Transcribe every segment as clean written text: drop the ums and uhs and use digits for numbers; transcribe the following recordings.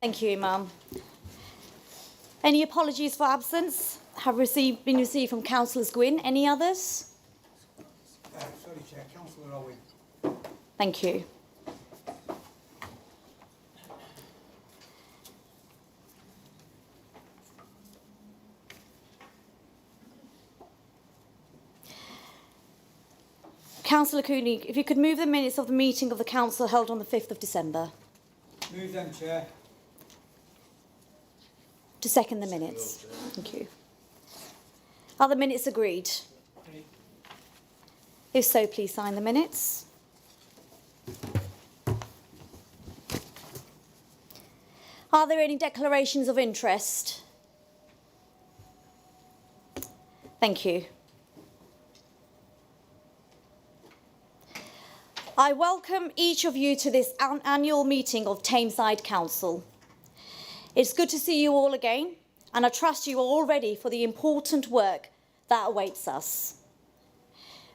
Thank you, Imam. Any apologies for absence have been received from Councillors Gwynne. Any others? Sorry, Chair. Councillor Owen. Thank you. Councillor Cooney, if you could move the minutes of the meeting of the Council held on the 5th of December. Move them, Chair. To second the minutes. Thank you. Are the minutes agreed? If so, please sign the minutes. Are there any declarations of interest? Thank you. I welcome each of you to this annual meeting of Tameside Council. It's good to see you all again, and I trust you are all ready for the important work that awaits us.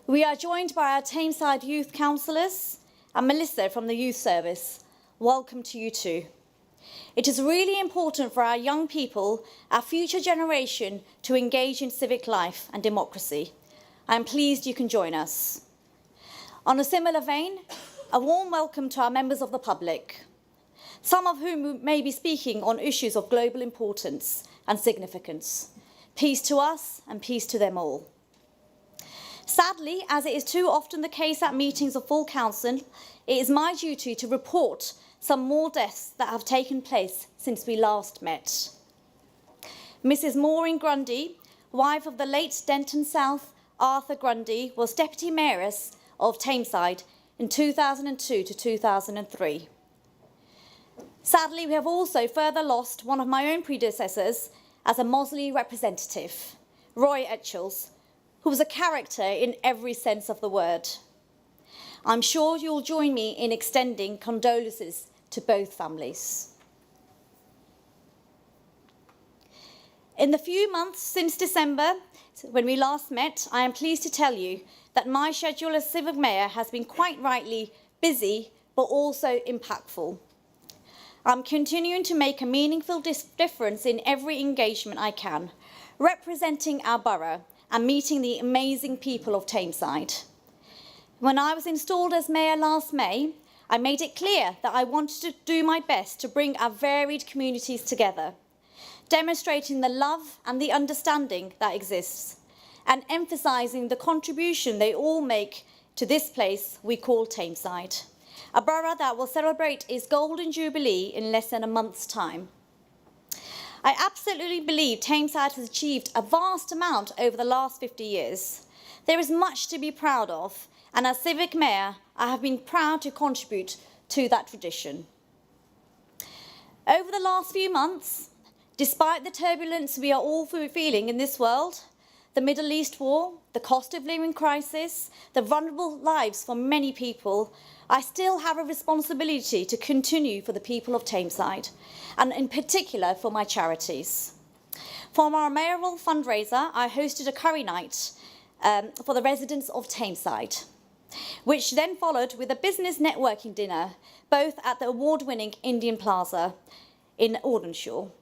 We are joined by our Tameside Youth Councillors and Melissa from the Youth Service. Welcome to you too. It is really important for our young people, our future generation, to engage in civic life and democracy. I am pleased you can join us. On a similar vein, a warm welcome to our members of the public, some of whom may be speaking on issues of global importance and significance. Peace to us and peace to them all. Sadly, as it is too often the case at meetings of full council, it is my duty to report some more deaths that have taken place since we last met. Mrs. Maureen Grundy, wife of the late Denton South Arthur Grundy, was Deputy Mayoress of Tameside in 2002 to 2003. Sadly, we have also further lost one of my own predecessors as a Mosley representative, Roy Etchells, who was a character in every sense of the word. I'm sure you'll join me in extending condolences to both families. In the few months since December, when we last met, I am pleased to tell you that my schedule as Civic Mayor has been quite rightly busy, but also impactful. I'm continuing to make a meaningful difference in every engagement I can, representing our borough and meeting the amazing people of Tameside. When I was installed as Mayor last May, I made it clear that I wanted to do my best to bring our varied communities together, demonstrating the love and the understanding that exists, and emphasising the contribution they all make to this place we call Tameside, a borough that will celebrate its Golden Jubilee in less than a month's time. I absolutely believe Tameside has achieved a vast amount over the last 50 years. There is much to be proud of, and as Civic Mayor, I have been proud to contribute to that tradition. Over the last few months, despite the turbulence we are all feeling in this world, the Middle East war, the cost of living crisis, the vulnerable lives for many people, I still have a responsibility to continue for the people of Tameside, and in particular for my charities. For our mayoral fundraiser, I hosted a curry night for the residents of Tameside, which then followed with a business networking dinner, both at the award-winning Indian Plaza in Audenshaw.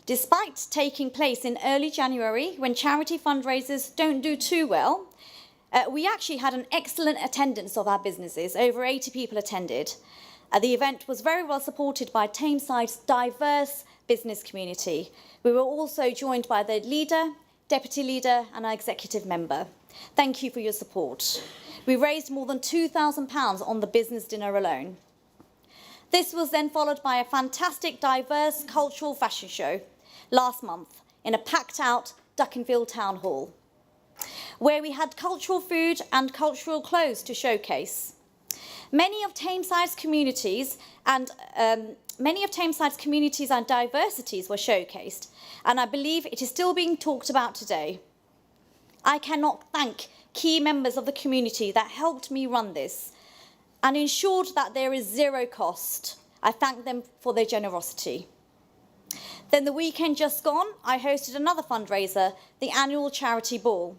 Despite taking place in early January, when charity fundraisers don't do too well, we actually had an excellent attendance of our businesses. Over 80 people attended. The event was very well supported by Tameside's diverse business community. We were also joined by the leader, deputy leader and our executive member. Thank you for your support. We raised more than £2,000 on the business dinner alone. This was then followed by a fantastic diverse cultural fashion show last month in a packed-out Duckenfield Town Hall, where we had cultural food and cultural clothes to showcase. Many of Tameside's communities and diversities were showcased, and I believe it is still being talked about today. I cannot thank key members of the community that helped me run this and ensured that there is zero cost. I thank them for their generosity. Then the weekend just gone, I hosted another fundraiser, the annual charity ball,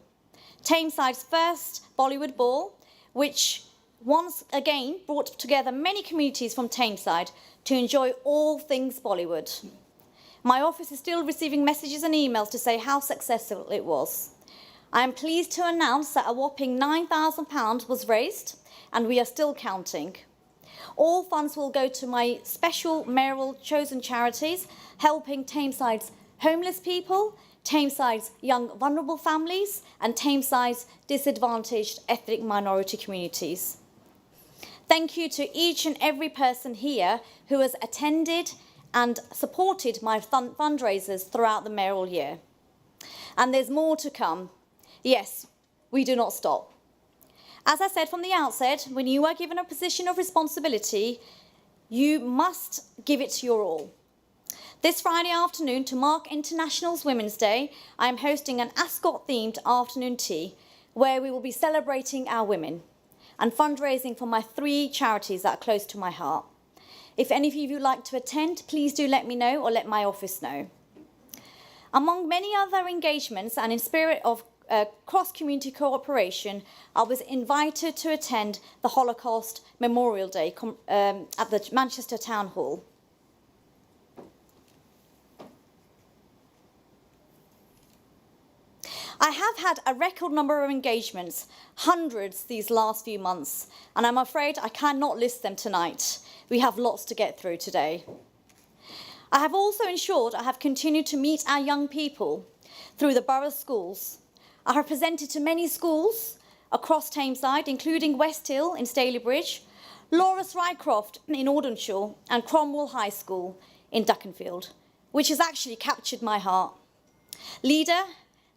Tameside's first Bollywood ball, which once again brought together many communities from Tameside to enjoy all things Bollywood. My office is still receiving messages and emails to say how successful it was. I am pleased to announce that a whopping £9,000 was raised, and we are still counting. All funds will go to my special mayoral chosen charities, helping Tameside's homeless people, Tameside's young vulnerable families, and Tameside's disadvantaged ethnic minority communities. Thank you to each and every person here who has attended and supported my fundraisers throughout the mayoral year. And there's more to come. Yes, we do not stop. As I said from the outset, when you are given a position of responsibility, you must give it your all. This Friday afternoon, to mark International Women's Day, I am hosting an Ascot-themed afternoon tea where we will be celebrating our women and fundraising for my 3 charities that are close to my heart. If any of you would like to attend, please do let me know or let my office know. Among many other engagements and in spirit of cross-community cooperation, I was invited to attend the Holocaust Memorial Day at the Manchester Town Hall. I have had a record number of engagements, hundreds these last few months, and I'm afraid I cannot list them tonight. We have lots to get through today. I have also ensured I have continued to meet our young people through the borough schools. I have presented to many schools across Tameside, including West Hill in Stalybridge, Lawrence Rycroft in Audenshaw, and Cromwell High School in Duckenfield, which has actually captured my heart. Leader,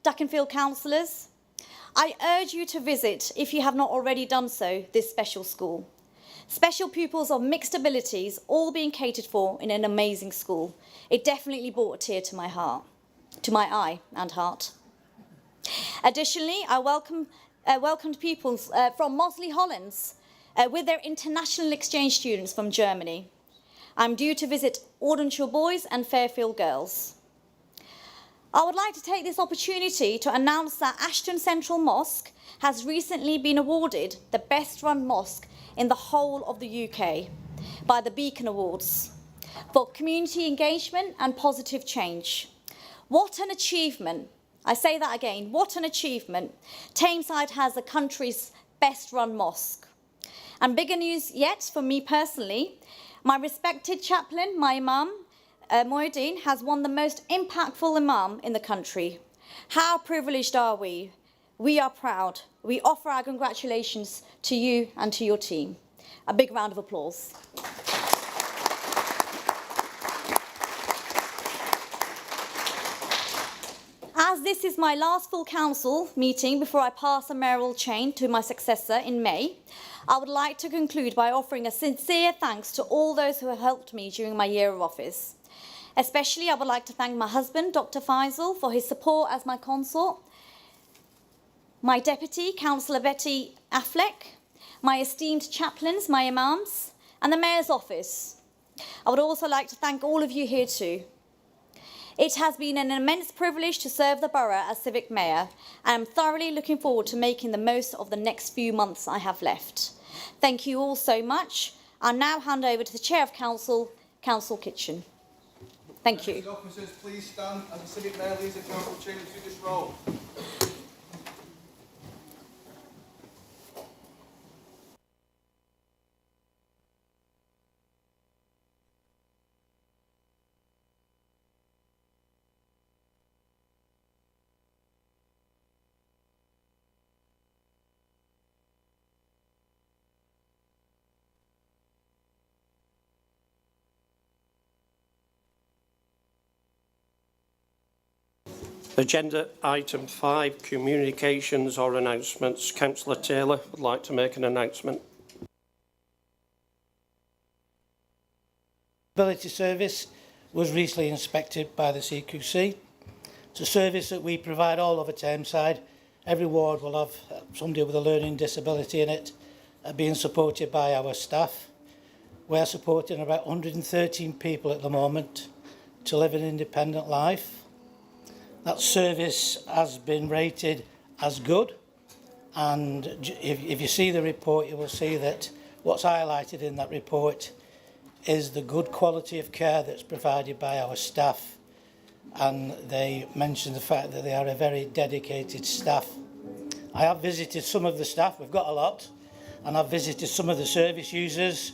Duckenfield councillors, I urge you to visit, if you have not already done so, this special school. Special pupils of mixed abilities, all being catered for in an amazing school. It definitely brought a tear to my heart, to my eye and heart. Additionally, I welcomed pupils from Moseley Hollands with their international exchange students from Germany. I'm due to visit Audenshaw boys and Fairfield girls. I would like to take this opportunity to announce that Ashton Central Mosque has recently been awarded the best run mosque in the whole of the UK by the Beacon Awards for community engagement and positive change. What an achievement. I say that again, what an achievement. Tameside has the country's best run mosque. And bigger news yet for me personally, my respected chaplain, my imam, Moeddin, has won the most impactful imam in the country. How privileged are we? We are proud. We offer our congratulations to you and to your team. A big round of applause. As this is my last full council meeting before I pass the mayoral chain to my successor in May, I would like to conclude by offering a sincere thanks to all those who have helped me during my year of office. Especially, I would like to thank my husband, Dr. Faisal, for his support as my consort, my deputy, Councillor Betty Affleck, my esteemed chaplains, my imams, and the Mayor's office. I would also like to thank all of you here too. It has been an immense privilege to serve the borough as Civic Mayor, and I'm thoroughly looking forward to making the most of the next few months I have left. Thank you all so much. I'll now hand over to the Chair of Council, Council Kitchen. Thank you. Officers, please stand as the Civic Mayor leads the council chamber through this role. Agenda item 5, communications or announcements. Councillor Taylor would like to make an announcement. Ability service was recently inspected by the CQC. It's a service that we provide all over Tameside. Every ward will have somebody with a learning disability in it, being supported by our staff. We're supporting about 113 people at the moment to live an independent life. That service has been rated as good, And if you see the report, you will see that what's highlighted in that report is the good quality of care that's provided by our staff. And they mention the fact that they are a very dedicated staff. I have visited some of the staff, we've got a lot, and I've visited some of the service users.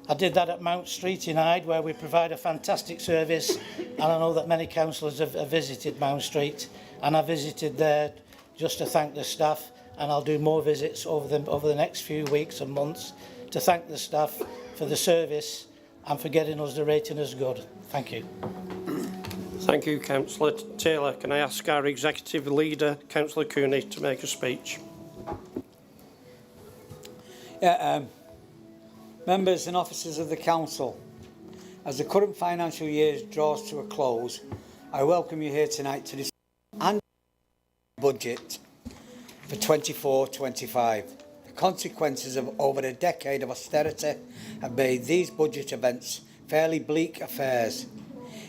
I did that at Mount Street in Hyde, where we provide a fantastic service, and I know that many councillors have visited Mount Street, and I visited there just to thank the staff, and I'll do more visits over the next few weeks and months to thank the staff for the service and for getting us the rating as good. Thank you. Thank you, Councillor Taylor. Can I ask our Executive Leader, Councillor Cooney, to make a speech? Members and officers of the Council, as the current financial year draws to a close, I welcome you here tonight to discuss the budget for 24-25. The consequences of over a decade of austerity have made these budget events fairly bleak affairs.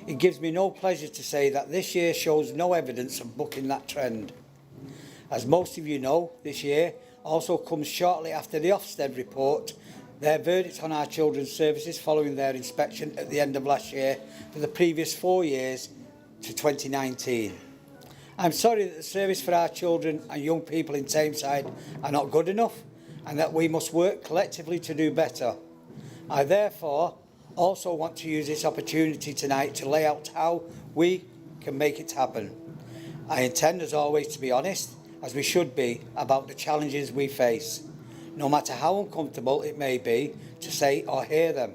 It gives me no pleasure to say that this year shows no evidence of bucking that trend. As most of you know, this year also comes shortly after the Ofsted report, their verdict on our children's services following their inspection at the end of last year for the previous 4 years to 2019. I'm sorry that the service for our children and young people in Tameside are not good enough and that we must work collectively to do better. I therefore also want to use this opportunity tonight to lay out how we can make it happen. I intend, as always, to be honest, as we should be, about the challenges we face, no matter how uncomfortable it may be to say or hear them.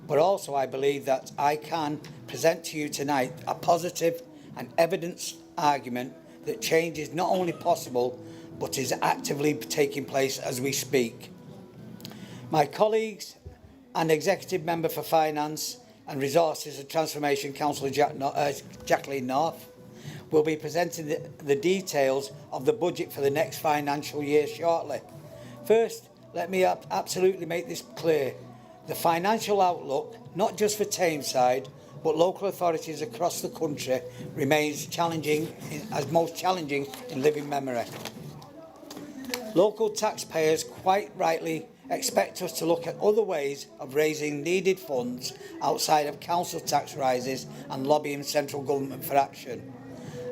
But also I believe that I can present to you tonight a positive and evidence argument that change is not only possible, but is actively taking place as we speak. My colleagues and Executive Member for Finance and Resources and Transformation, Councillor Jacqueline North, will be presenting the details of the budget for the next financial year shortly. First, let me absolutely make this clear. The financial outlook, not just for Tameside, but local authorities across the country, remains challenging, as most challenging in living memory. Local taxpayers quite rightly expect us to look at other ways of raising needed funds outside of council tax rises and lobbying central government for action.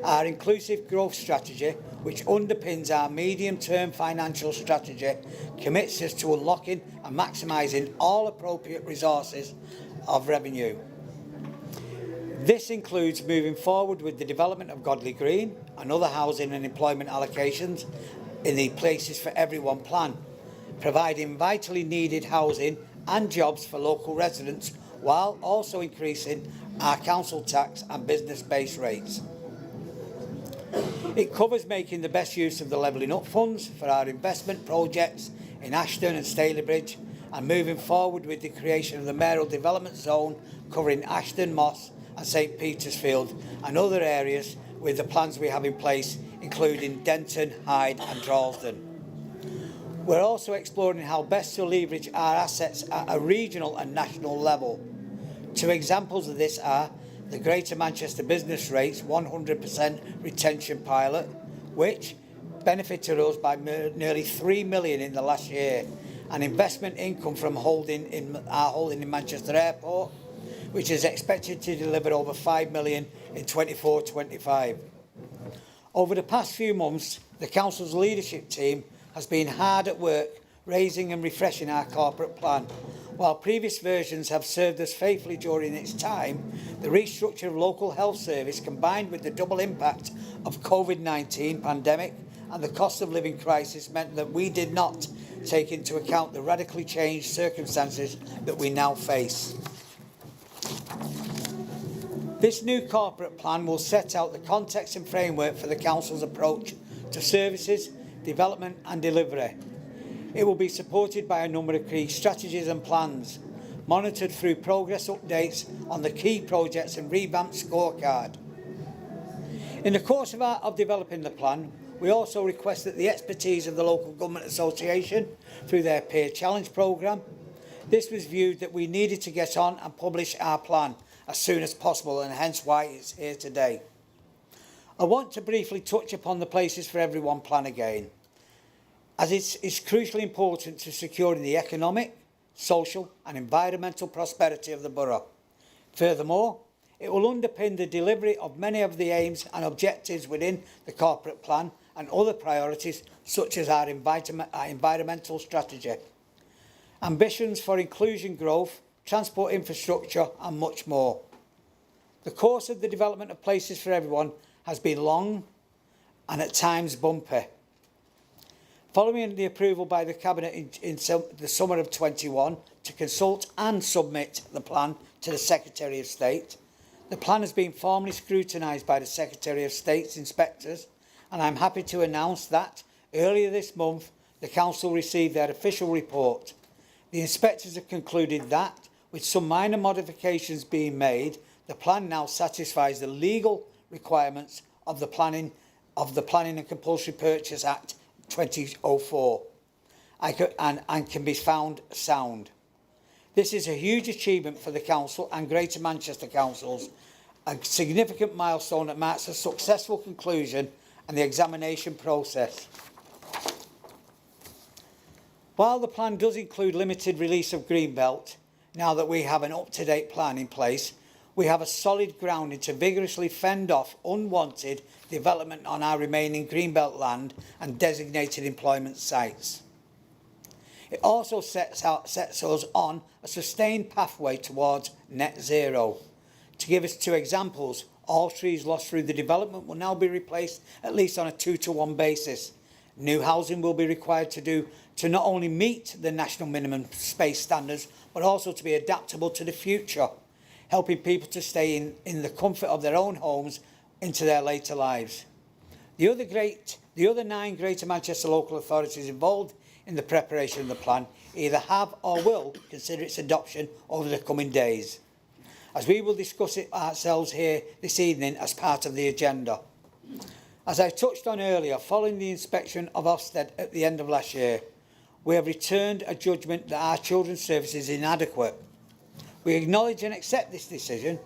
Our inclusive growth strategy, which underpins our medium-term financial strategy, commits us to unlocking and maximising all appropriate resources of revenue. This includes moving forward with the development of Godley Green and other housing and employment allocations in the Places for Everyone plan, providing vitally needed housing and jobs for local residents while also increasing our council tax and business base rates. It covers making the best use of the levelling up funds for our investment projects in Ashton and Stalybridge and moving forward with the creation of the mayoral development zone covering Ashton, Moss and St Petersfield and other areas with the plans we have in place, including Denton, Hyde and Drawsden. We're also exploring how best to leverage our assets at a regional and national level. Two examples of this are the Greater Manchester Business Rates 100% retention pilot, which benefited us by nearly 3 million in the last year, and investment income from our holding in Manchester Airport, which is expected to deliver over 5 million in 24-25. Over the past few months, the Council's leadership team has been hard at work raising and refreshing our corporate plan. While previous versions have served us faithfully during its time, the restructure of local health service combined with the double impact of COVID-19 pandemic and the cost of living crisis meant that we did not take into account the radically changed circumstances that we now face. This new corporate plan will set out the context and framework for the Council's approach to services, development and delivery. It will be supported by a number of key strategies and plans, monitored through progress updates on the key projects and revamped scorecard. In the course of developing the plan, we also request that the expertise of the Local Government Association through their Peer Challenge programme. This was viewed that we needed to get on and publish our plan as soon as possible, and hence why it's here today. I want to briefly touch upon the Places for Everyone plan again. as it's crucially important to securing the economic, social and environmental prosperity of the borough. Furthermore, it will underpin the delivery of many of the aims and objectives within the corporate plan and other priorities such as our environmental strategy, ambitions for inclusion growth, transport infrastructure and much more. The course of the development of Places for Everyone has been long and at times bumpy. Following the approval by the Cabinet in the summer of 21 to consult and submit the plan to the Secretary of State, the plan has been formally scrutinised by the Secretary of State's inspectors, and I'm happy to announce that earlier this month the Council received their official report. The inspectors have concluded that, with some minor modifications being made, the plan now satisfies the legal requirements of the Planning and Compulsory Purchase Act 2004 and can be found sound. This is a huge achievement for the Council and Greater Manchester Councils, a significant milestone that marks a successful conclusion and the examination process. While the plan does include limited release of Greenbelt, now that we have an up-to-date plan in place, we have a solid grounding to vigorously fend off unwanted development on our remaining Greenbelt land and designated employment sites. It also sets us on a sustained pathway towards net zero. To give us two examples, all trees lost through the development will now be replaced at least on a 2-to-1 basis. New housing will be required to not only meet the national minimum space standards, but also to be adaptable to the future, helping people to stay in the comfort of their own homes into their later lives. The other 9 Greater Manchester local authorities involved in the preparation of the plan either have or will consider its adoption over the coming days, as we will discuss it ourselves here this evening as part of the agenda. As I touched on earlier, following the inspection of Ofsted at the end of last year, we have returned a judgment that our children's service is inadequate. We acknowledge and accept this decision,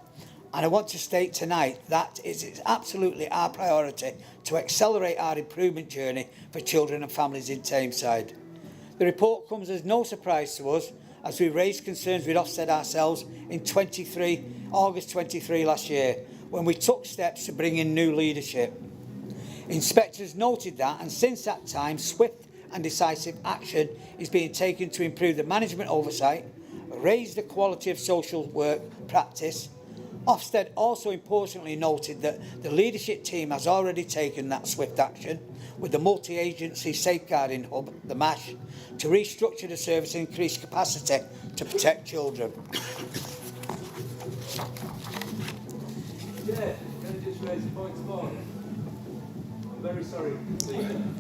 and I want to state tonight that it is absolutely our priority to accelerate our improvement journey for children and families in Tameside. The report comes as no surprise to us, as we raised concerns with Ofsted ourselves in August 23 last year, when we took steps to bring in new leadership. Inspectors noted that, and since that time, swift and decisive action is being taken to improve the management oversight, raise the quality of social work practice. Ofsted also importantly noted that the leadership team has already taken that swift action with the multi-agency safeguarding hub, the MASH, to restructure the service and increase capacity to protect children. Yeah, can I just raise a point of order? I'm very sorry.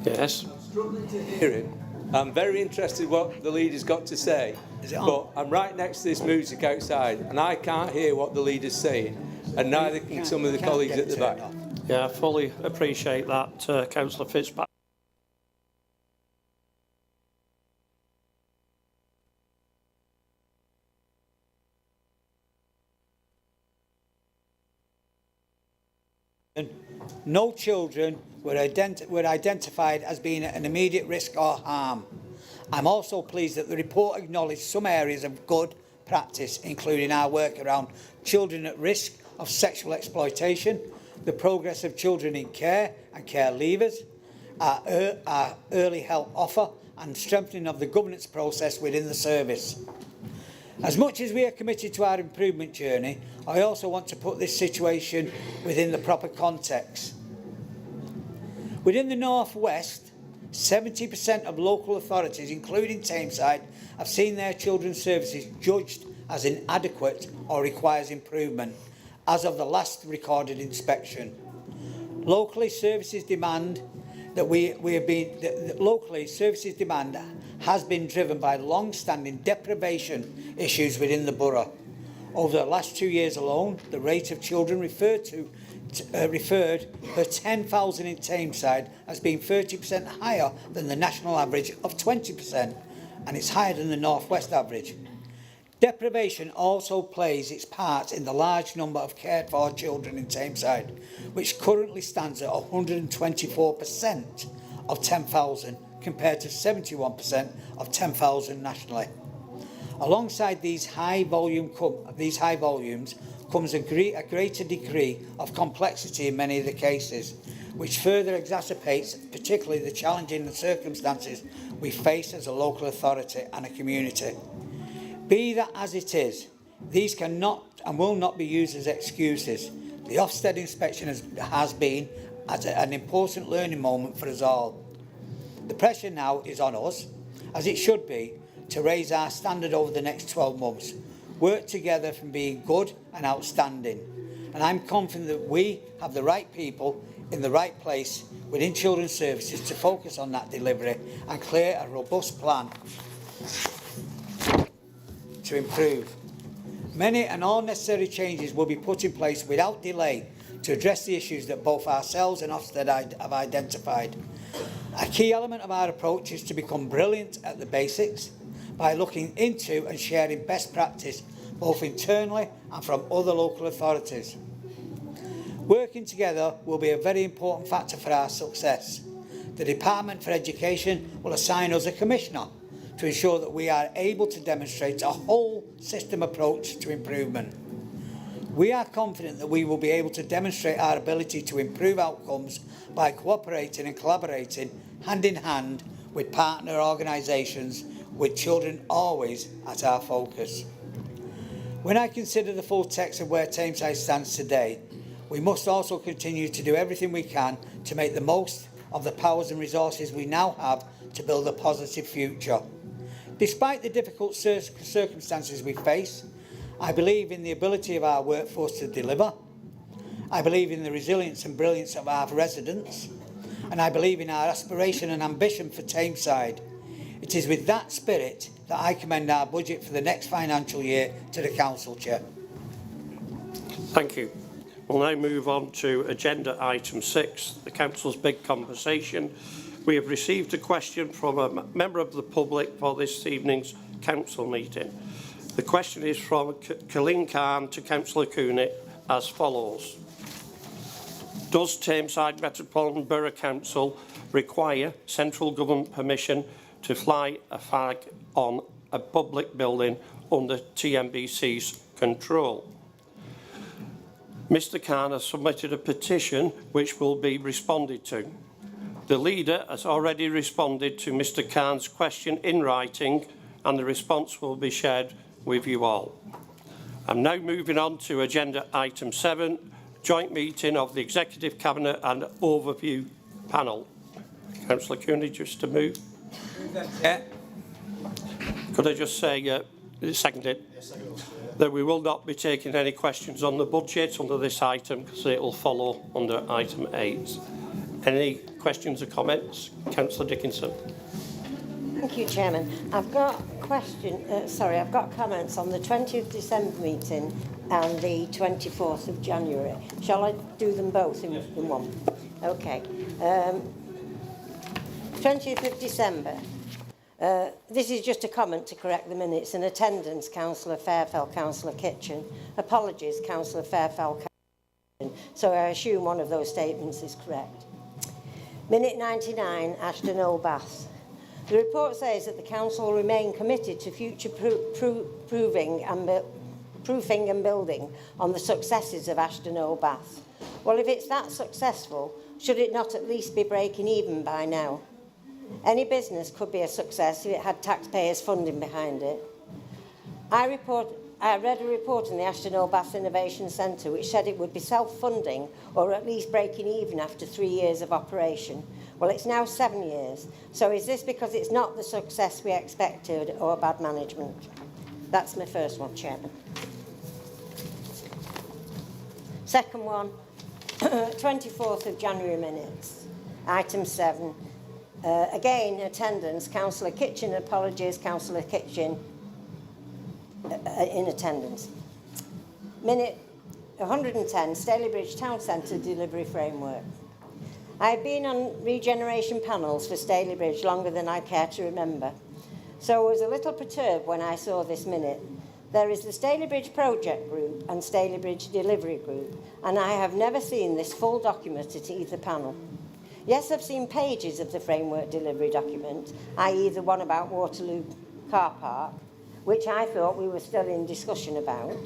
Yes. I'm struggling to hear it. I'm very interested what the leader's got to say, but I'm right next to this music outside and I can't hear what the leader's saying, and neither can some of the colleagues at the back. Yeah, I fully appreciate that, Councillor Fitzpatrick. No children were identified as being at an immediate risk or harm. I'm also pleased that the report acknowledged some areas of good practice, including our work around children at risk of sexual exploitation, the progress of children in care and care leavers, our early help offer, and strengthening of the governance process within the service. As much as we are committed to our improvement journey, I also want to put this situation within the proper context. Within the North West, 70% of local authorities, including Tameside, have seen their children's services judged as inadequate or requires improvement, as of the last recorded inspection. Locally, services demand has been driven by long-standing deprivation issues within the borough. Over the last 2 years alone, the rate of children referred per 10,000 in Tameside has been 30% higher than the national average of 20%, and it's higher than the North West average. Deprivation also plays its part in the large number of cared for children in Tameside, which currently stands at 124% of 10,000, compared to 71% of 10,000 nationally. Alongside these high volumes comes a greater degree of complexity in many of the cases, which further exacerbates particularly the challenging circumstances we face as a local authority and a community. Be that as it is, these cannot and will not be used as excuses. The Ofsted inspection has been an important learning moment for us all. The pressure now is on us, as it should be, to raise our standard over the next 12 months, work together from being good and outstanding. And I'm confident that we have the right people in the right place within Children's Services to focus on that delivery and clear a robust plan to improve. Many and all necessary changes will be put in place without delay to address the issues that both ourselves and Ofsted have identified. A key element of our approach is to become brilliant at the basics by looking into and sharing best practice both internally and from other local authorities. Working together will be a very important factor for our success. The Department for Education will assign us a commissioner to ensure that we are able to demonstrate a whole system approach to improvement. We are confident that we will be able to demonstrate our ability to improve outcomes by cooperating and collaborating hand in hand with partner organisations, with children always at our focus. When I consider the full text of where Tameside stands today, we must also continue to do everything we can to make the most of the powers and resources we now have to build a positive future. Despite the difficult circumstances we face, I believe in the ability of our workforce to deliver. I believe in the resilience and brilliance of our residents, and I believe in our aspiration and ambition for Tameside. It is with that spirit that I commend our budget for the next financial year to the Council Chair. Thank you. We'll now move on to agenda item 6, the Council's big conversation. We have received a question from a member of the public for this evening's Council meeting. The question is from Colleen Khan to Councillor Cooney as follows. Does Tameside Metropolitan Borough Council require central government permission to fly a flag on a public building under TMBC's control? Mr Khan has submitted a petition which will be responded to. The leader has already responded to Mr Khan's question in writing, and the response will be shared with you all. I'm now moving on to agenda item 7, joint meeting of the Executive Cabinet and Overview Panel. Councillor Cooney, just to move. Yeah. Could I just say, seconded, that we will not be taking any questions on the budget under this item because it will follow under item 8. Any questions or comments? Councillor Dickinson. Thank you, Chairman. I've got I've got comments on the 20th December meeting and the 24th of January. Shall I do them both in one? Okay. 20th of December. This is just a comment to correct the minutes. In attendance, Councillor Fairfell, Councillor Kitchen. Apologies, Councillor Fairfell, Kitchen. So I assume one of those statements is correct. Minute 99, Ashton Old Bath. The report says that the Council will remain committed to future proofing and building on the successes of Ashton Old Bath. Well, if it's that successful, should it not at least be breaking even by now? Any business could be a success if it had taxpayers' funding behind it. I read a report in the Ashton Old Bath Innovation Centre which said it would be self-funding or at least breaking even after 3 years of operation. Well, it's now 7 years. So is this because it's not the success we expected or bad management? That's my first one, Chairman. Second one, 24th of January minutes, item 7. Again, attendance, Councillor Kitchen, apologies, Councillor Kitchen in attendance. Minute 110, Stalybridge Town Centre Delivery Framework. I've been on regeneration panels for Stalybridge longer than I care to remember, so I was a little perturbed when I saw this minute. There is the Stalybridge Project Group and Stalybridge Delivery Group, and I have never seen this full document at either panel. Yes, I've seen pages of the framework delivery document, i.e. the one about Waterloo car park, which I thought we were still in discussion about,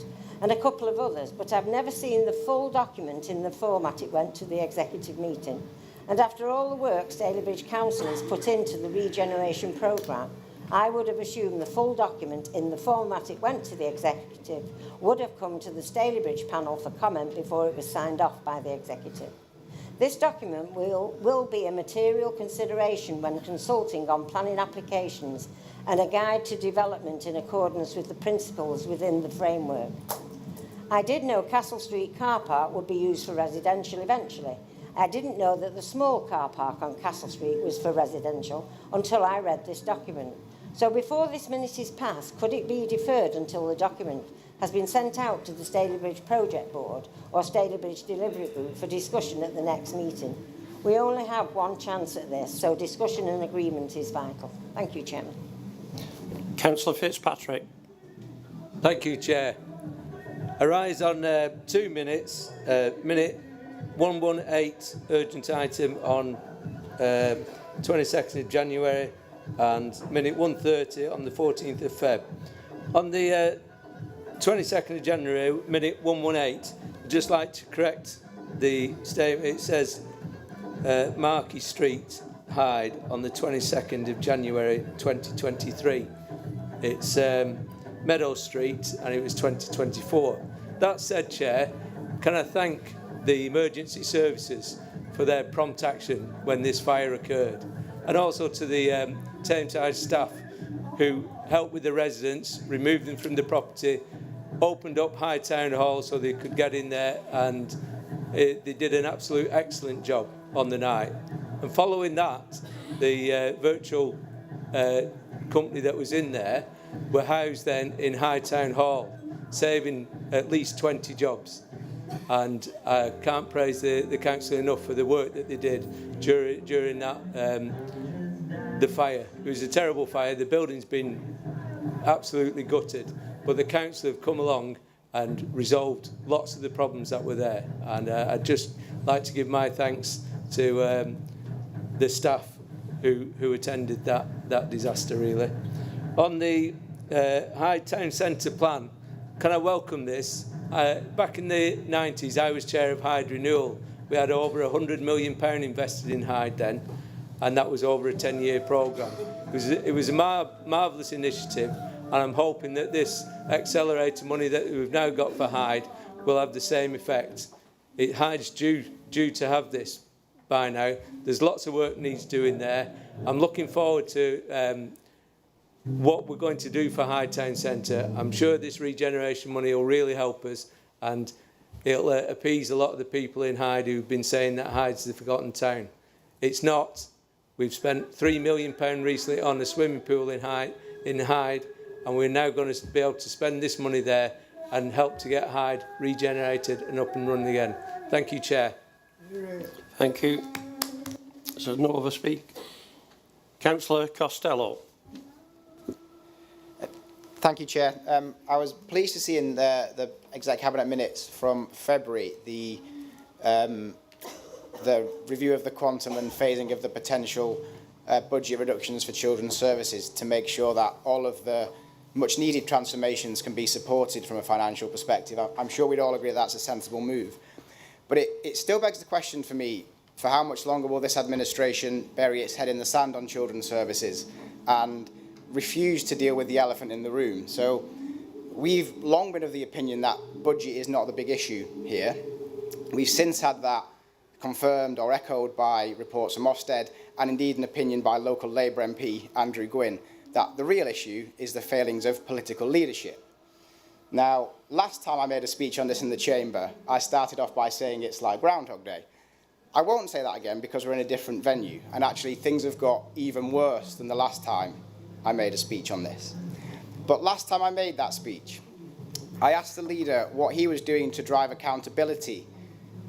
and a couple of others, but I've never seen the full document in the format it went to the executive meeting. And after all the work Stalybridge Council has put into the regeneration programme, I would have assumed the full document in the format it went to the executive would have come to the Stalybridge panel for comment before it was signed off by the executive. This document will be a material consideration when consulting on planning applications and a guide to development in accordance with the principles within the framework. I did know Castle Street car park would be used for residential eventually. I didn't know that the small car park on Castle Street was for residential until I read this document. So before this minute is passed, could it be deferred until the document has been sent out to the Stalybridge Project Board or Stalybridge Delivery Group for discussion at the next meeting? We only have one chance at this, so discussion and agreement is vital. Thank you, Chairman. Councillor Fitzpatrick. Thank you, Chair. I rise on 2 minutes, minute 118, urgent item on 22nd of January and minute 130 on the 14th of Feb. On the 22nd of January, minute 118, I'd just like to correct the statement. It says Markey Street, Hyde, on the 22nd of January 2023. It's Meadow Street and it was 2024. That said, Chair, can I thank the emergency services for their prompt action when this fire occurred, and also to the Tameside staff who helped with the residents, removed them from the property, opened up Hyde Town Hall so they could get in there, and they did an absolute excellent job on the night. And following that, the virtual company that was in there were housed then in Hyde Town Hall, saving at least 20 jobs. And I can't praise the council enough for the work that they did during that the fire. It was a terrible fire. The building's been absolutely gutted, but the council have come along and resolved lots of the problems that were there. And I'd just like to give my thanks to the staff who attended that disaster, really. On the Hyde Town Centre plan, can I welcome this? Back in the 90s, I was chair of Hyde Renewal. We had over £100 million invested in Hyde then, and that was over a 10-year programme. It was a marvellous initiative, and I'm hoping that this accelerator money that we've now got for Hyde will have the same effect. Hyde's due to have this by now. There's lots of work needs doing there. I'm looking forward to what we're going to do for Hyde Town Centre. I'm sure this regeneration money will really help us, and it'll appease a lot of the people in Hyde who've been saying that Hyde's the forgotten town. It's not. We've spent £3 million recently on a swimming pool in Hyde, and we're now going to be able to spend this money there and help to get Hyde regenerated and up and running again. Thank you, Chair. Thank you. So no other speak. Councillor Costello. Thank you, Chair. I was pleased to see in the Exec Cabinet minutes from February the review of the quantum and phasing of the potential budget reductions for children's services to make sure that all of the much needed transformations can be supported from a financial perspective. I'm sure we'd all agree that that's a sensible move. But it still begs the question for me, for how much longer will this administration bury its head in the sand on children's services and refuse to deal with the elephant in the room? So we've long been of the opinion that budget is not the big issue here. We've since had that confirmed or echoed by reports from Ofsted and indeed an opinion by local Labour MP Andrew Gwynn that the real issue is the failings of political leadership. Now, last time I made a speech on this in the Chamber, I started off by saying it's like Groundhog Day. I won't say that again because we're in a different venue, and actually things have got even worse than the last time I made a speech on this. But last time I made that speech, I asked the leader what he was doing to drive accountability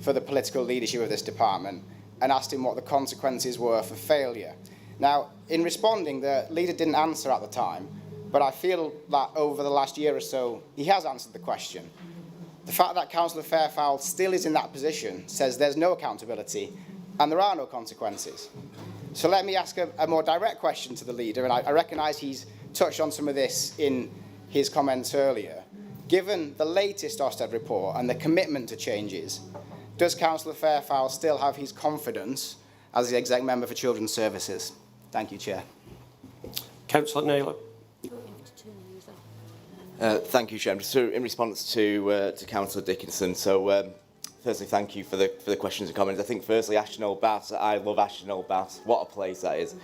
for the political leadership of this department and asked him what the consequences were for failure. Now, in responding, the leader didn't answer at the time, but I feel that over the last year or so, he has answered the question. The fact that Councillor Fairfowl still is in that position says there's no accountability and there are no consequences. So let me ask a more direct question to the leader, and I recognise he's touched on some of this in his comments earlier. Given the latest Ofsted report and the commitment to changes, does Councillor Fairfowl still have his confidence as the Exec Member for Children's Services? Thank you, Chair. Councillor Naylor. Thank you, Chairman. So, in response to Councillor Dickinson, so firstly, thank you for the questions and comments. I think, firstly, Ashton Old Baths. I love Ashton Old Baths. What a place that is.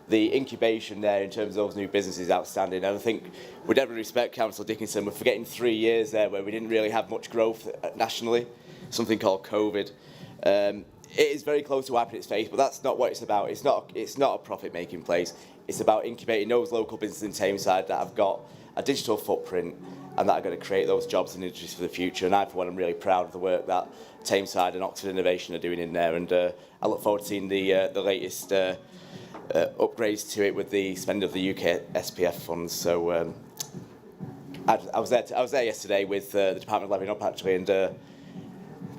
The incubation there in terms of those new businesses is outstanding. And I think, with every respect, Councillor Dickinson, we're forgetting 3 years there where we didn't really have much growth nationally, something called COVID. It is very close to wiping its face, but that's not what it's about. It's not a profit-making place. It's about incubating those local businesses in Tameside that have got a digital footprint and that are going to create those jobs and industries for the future. And I, for one, am really proud of the work that Tameside and Oxford Innovation are doing in there. And I look forward to seeing the latest upgrades to it with the spend of the UK SPF funds. So I was there yesterday with the Department of Levelling Up, actually, and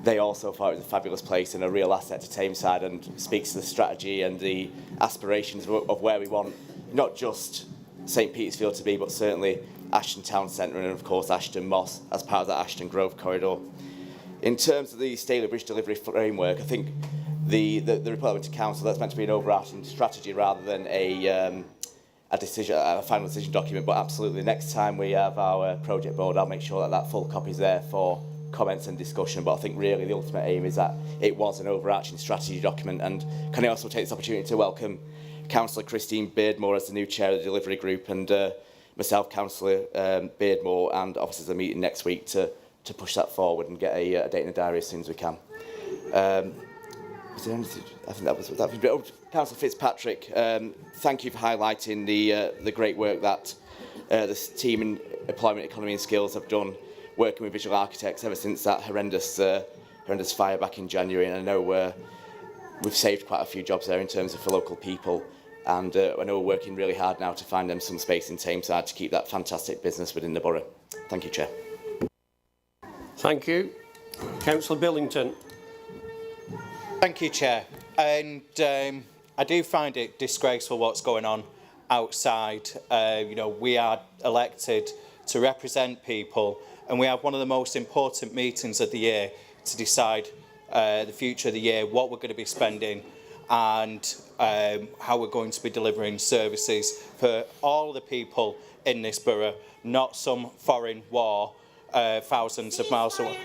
they also thought it was a fabulous place and a real asset to Tameside, and speaks to the strategy and the aspirations of where we want not just St Petersfield to be, but certainly Ashton Town Centre and, of course, Ashton Moss as part of that Ashton Grove corridor. In terms of the Staley Bridge delivery framework, I think the report went to Council. That's meant to be an overarching strategy rather than a final decision document. But absolutely, next time we have our project board, I'll make sure that full copy is there for comments and discussion. But I think really the ultimate aim is that it was an overarching strategy document. And can I also take this opportunity to welcome Councillor Christine Beardmore as the new chair of the delivery group, and myself, Councillor Beardmore, and officers are meeting next week to push that forward and get a date in the diary as soon as we can. Is there anything? I think that was Councillor Fitzpatrick. Thank you for highlighting the great work that this team in Employment, Economy and Skills have done, working with visual architects ever since that horrendous fire back in January. And I know we've saved quite a few jobs there in terms of for local people. And I know we're working really hard now to find them some space in Tameside to keep that fantastic business within the borough. Thank you, Chair. Thank you. Councillor Billington. Thank you, Chair. And I do find it disgraceful what's going on outside. You know, we are elected to represent people, and we have one of the most important meetings of the year to decide the future of the year, what we're going to be spending, and how we're going to be delivering services for all the people in this borough, not some foreign war thousands of miles away.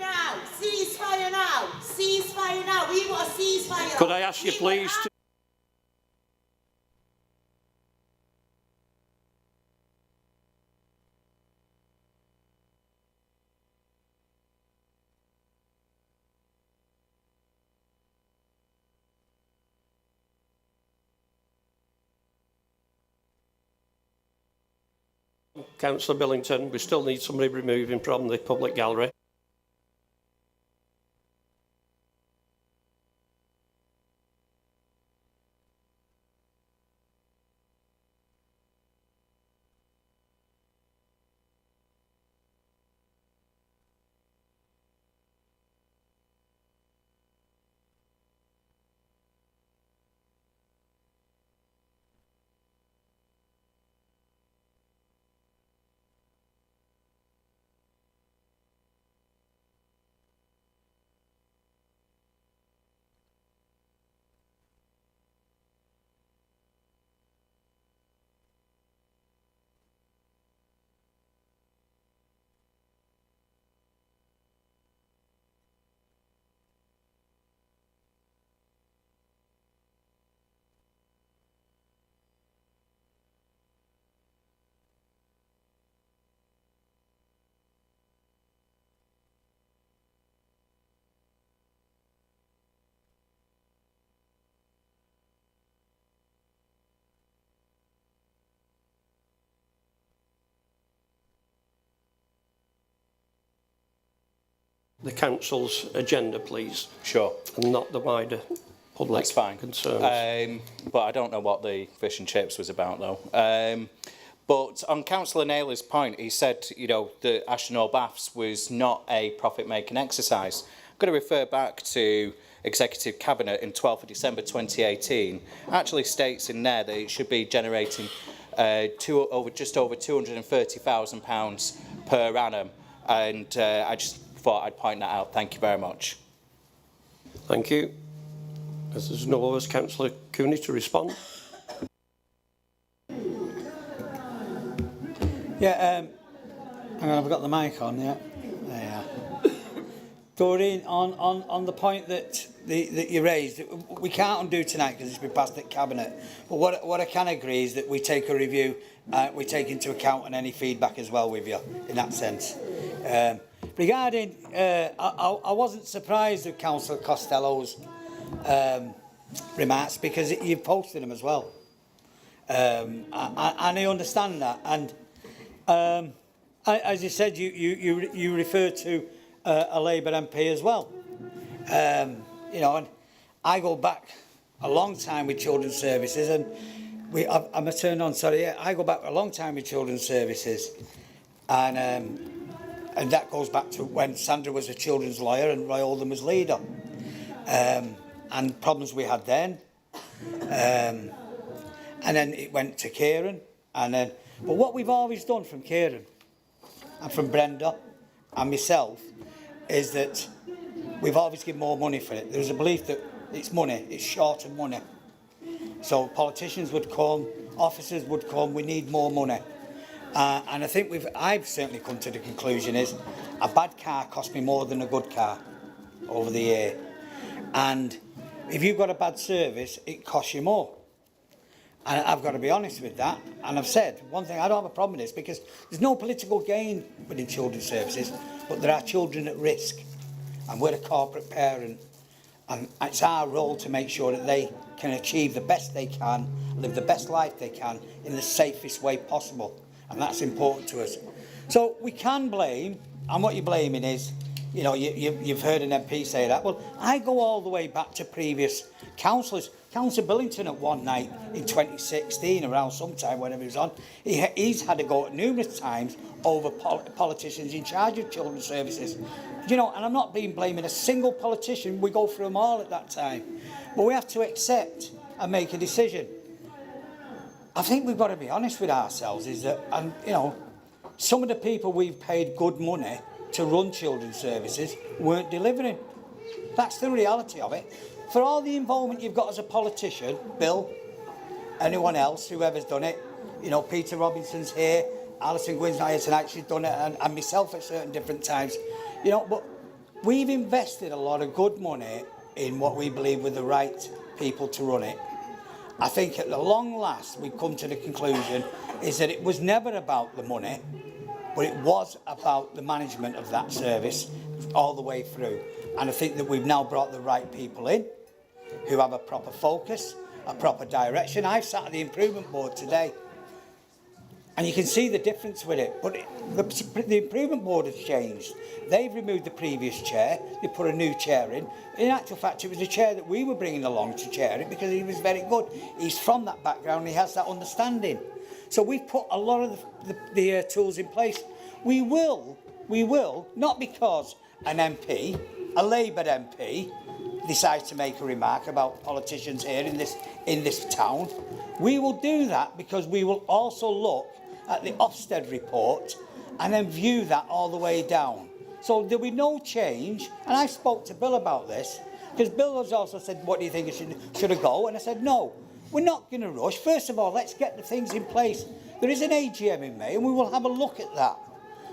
Ceasefire now! Ceasefire now! We want a ceasefire! Could I ask you please to... Councillor Billington, we still need somebody removing from the public gallery. The council's agenda, please. Sure. And not the wider public That's fine. concerns. But I don't know what the fish and chips was about, though. But on Councillor Naylor's point, he said, you know, that Ashton Old Baths was not a profit-making exercise. going to refer back to Executive Cabinet in 12th of December 2018. Actually states in there that it should be generating just over £230,000 per annum. And I just thought I'd point that out. Thank you very much. Thank you. As there's no others, Councillor Cooney to respond. Yeah, hang on, I've got the mic on, yeah. There you are. Doreen, on the point that you raised, we can't undo tonight because it's been passed at Cabinet. But what I can agree is that we take a review, we take into account any feedback as well with you, in that sense. Regarding, I wasn't surprised with Councillor Costello's remarks because you've posted them as well. And I understand that. And as you said, you referred to a Labour MP as well. You know, and I go back a long time with Children's Services, and I'm a turn on. Sorry, yeah, I go back a long time with Children's Services, and that goes back to when Sandra was a children's lawyer and Roy Oldham was leader, and problems we had then, and then it went to Kieran, and then. But what we've always done from Kieran and from Brenda and myself is that we've always given more money for it. There's a belief that it's money, it's short of money. So politicians would come, officers would come, we need more money. And I think I've certainly come to the conclusion is a bad car cost me more than a good car over the year. And if you've got a bad service, it costs you more. And I've got to be honest with that. And I've said, one thing, I don't have a problem with this because there's no political gain within Children's Services, but there are children at risk. And we're a corporate parent. And it's our role to make sure that they can achieve the best they can, live the best life they can in the safest way possible. And that's important to us. So we can blame, and what you're blaming is, you know, you've heard an MP say that. Well, I go all the way back to previous councillors. Councillor Billington at one night in 2016, around sometime whenever he was on, he's had to go at numerous times over politicians in charge of Children's Services. You know, and I'm not blaming a single politician, we go through them all at that time. But we have to accept and make a decision. I think we've got to be honest with ourselves, is that, and you know, some of the people we've paid good money to run Children's Services weren't delivering. That's the reality of it. For all the involvement you've got as a politician, Bill, anyone else, whoever's done it, you know, Peter Robinson's here, Alison Gwynn's not here tonight, she's done it, and myself at certain different times, you know, but we've invested a lot of good money in what we believe were the right people to run it. I think at the long last, we've come to the conclusion is that it was never about the money, but it was about the management of that service all the way through. And I think that we've now brought the right people in who have a proper focus, a proper direction. I've sat at the improvement board today and you can see the difference with it. But the improvement board has changed. They've removed the previous chair, they put a new chair in. In actual fact, it was a chair that we were bringing along to chair it because he was very good. He's from that background, he has that understanding. So we've put a lot of the tools in place. We will, not because an MP, a Labour MP, decides to make a remark about politicians here in this town. We will do that because we will also look at the Ofsted report and then view that all the way down. So there'll be no change. And I spoke to Bill about this because Bill has also said, what do you think should I go? And I said, no, we're not going to rush. First of all, let's get the things in place. There is an AGM in May and we will have a look at that.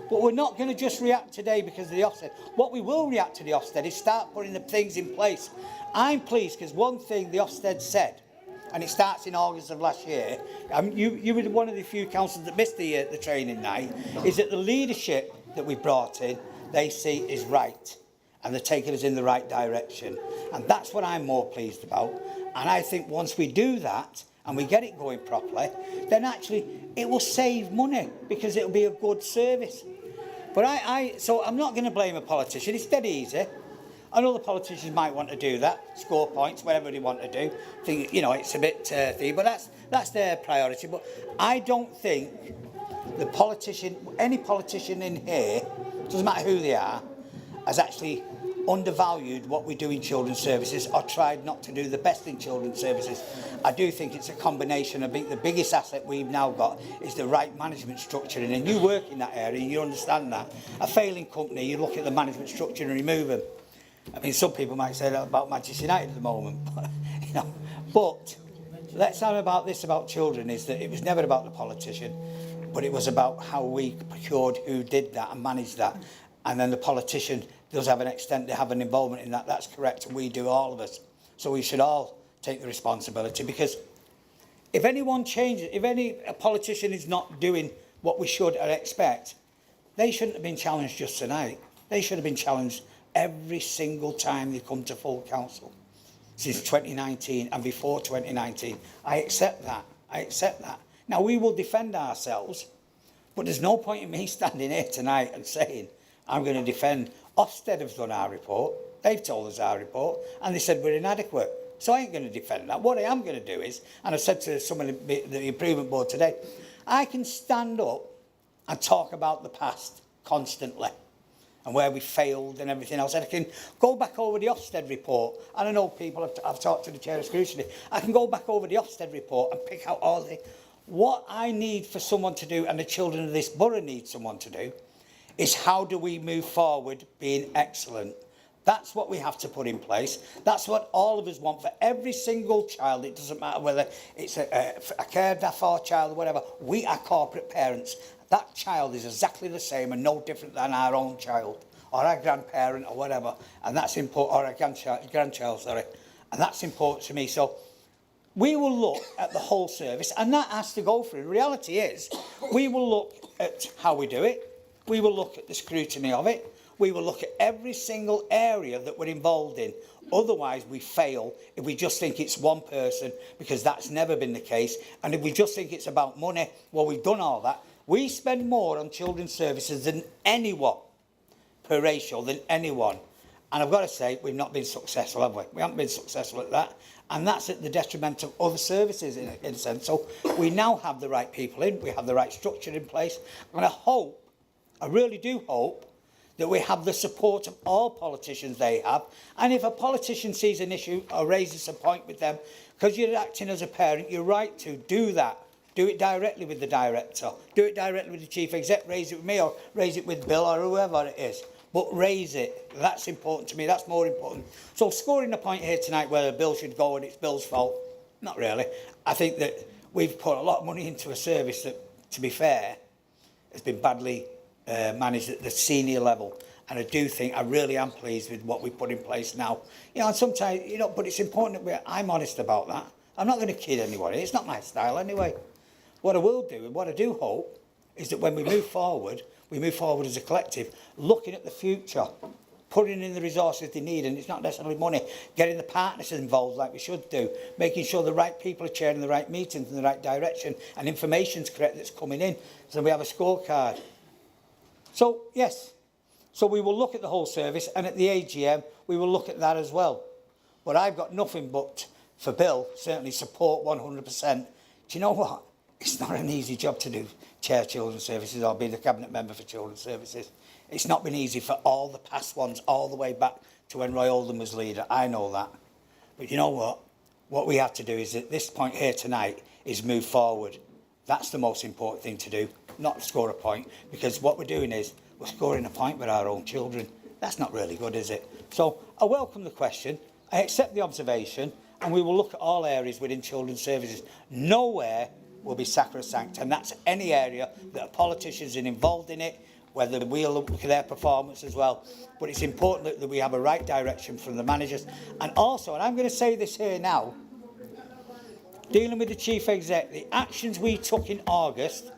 But we're not going to just react today because of the Ofsted. What we will react to the Ofsted is start putting the things in place. I'm pleased because one thing the Ofsted said, and it starts in August of last year, you were one of the few councillors that missed the training night, is that the leadership that we brought in, they see is right. And they're taking us in the right direction. And that's what I'm more pleased about. And I think once we do that, and we get it going properly, then actually it will save money because it'll be a good service. But so I'm not going to blame a politician. It's dead easy. I know the politicians might want to do that, score points, whatever they want to do. Think, you know, it's a bit thing, but that's their priority. But I don't think the politician, any politician in here, doesn't matter who they are, has actually undervalued what we do in children's services or tried not to do the best in children's services. I do think it's a combination. I think the biggest asset we've now got is the right management structure, and you work in that area, you understand that. A failing company, you look at the management structure and remove them. I mean, some people might say that about Manchester United at the moment, you know. But let's have about this about children, is that it was never about the politician, but it was about how we procured who did that and managed that. And then the politician does have an extent, they have an involvement in that. That's correct, and we do, all of us. So we should all take the responsibility, because if anyone changes, if a politician is not doing what we should or expect, they shouldn't have been challenged just tonight. They should have been challenged every single time they come to full council since 2019 and before 2019. I accept that. I accept that. Now, we will defend ourselves, but there's no point in me standing here tonight and saying I'm going to defend. Ofsted have done our report. They've told us our report, and they said we're inadequate. So I ain't going to defend that. What I am going to do is, and I said to some of the improvement board today, I can stand up and talk about the past constantly and where we failed and everything else. And I can go back over the Ofsted report. And I know people, I've talked to the chair of scrutiny. I can go back over the Ofsted report and pick out all the... What I need for someone to do, and the children of this borough need someone to do, is how do we move forward being excellent? That's what we have to put in place. That's what all of us want for every single child. It doesn't matter whether it's a care staff or child or whatever. We are corporate parents. That child is exactly the same and no different than our own child or our grandparent or whatever. And that's important, or our grandchild, sorry. And that's important to me. So we will look at the whole service, and that has to go through. The reality is, we will look at how we do it. We will look at the scrutiny of it. We will look at every single area that we're involved in. Otherwise, we fail if we just think it's one person, because that's never been the case. And if we just think it's about money, well, we've done all that. We spend more on children's services than anyone, per ratio, than anyone. And I've got to say, we've not been successful, have we? We haven't been successful at that. And that's at the detriment of other services, in a sense. So we now have the right people in. We have the right structure in place. And I really do hope, that we have the support of all politicians they have. And if a politician sees an issue or raises a point with them, because you're acting as a parent, you're right to do that. Do it directly with the director. Do it directly with the chief exec. Raise it with me or raise it with Bill or whoever it is. But raise it. That's important to me. That's more important. So scoring a point here tonight whether Bill should go and it's Bill's fault, not really. I think that we've put a lot of money into a service that, to be fair, has been badly managed at the senior level. And I do think, I really am pleased with what we put in place now. You know, and sometimes, you know, but it's important that I'm honest about that. I'm not going to kid anybody. It's not my style anyway. What I will do, and what I do hope, is that when we move forward as a collective, looking at the future, putting in the resources they need, and it's not necessarily money, getting the partners involved like we should do, making sure the right people are chairing the right meetings in the right direction, and information's correct that's coming in, so we have a scorecard. So, yes, so we will look at the whole service, and at the AGM, we will look at that as well. But I've got nothing but, for Bill, certainly support 100%. Do you know what? It's not an easy job to do, chair children's services or be the cabinet member for children's services. It's not been easy for all the past ones, all the way back to when Roy Oldham was leader. I know that. But you know what? What we have to do is, at this point here tonight, is move forward. That's the most important thing to do, not score a point, because what we're doing is we're scoring a point with our own children. That's not really good, is it? So I welcome the question, I accept the observation, and we will look at all areas within children's services. Nowhere will be sacrosanct, and that's any area that a politician is involved in it, whether we'll look at their performance as well. But it's important that we have a right direction from the managers. And also, and I'm going to say this here now, dealing with the chief exec, the actions we took in August,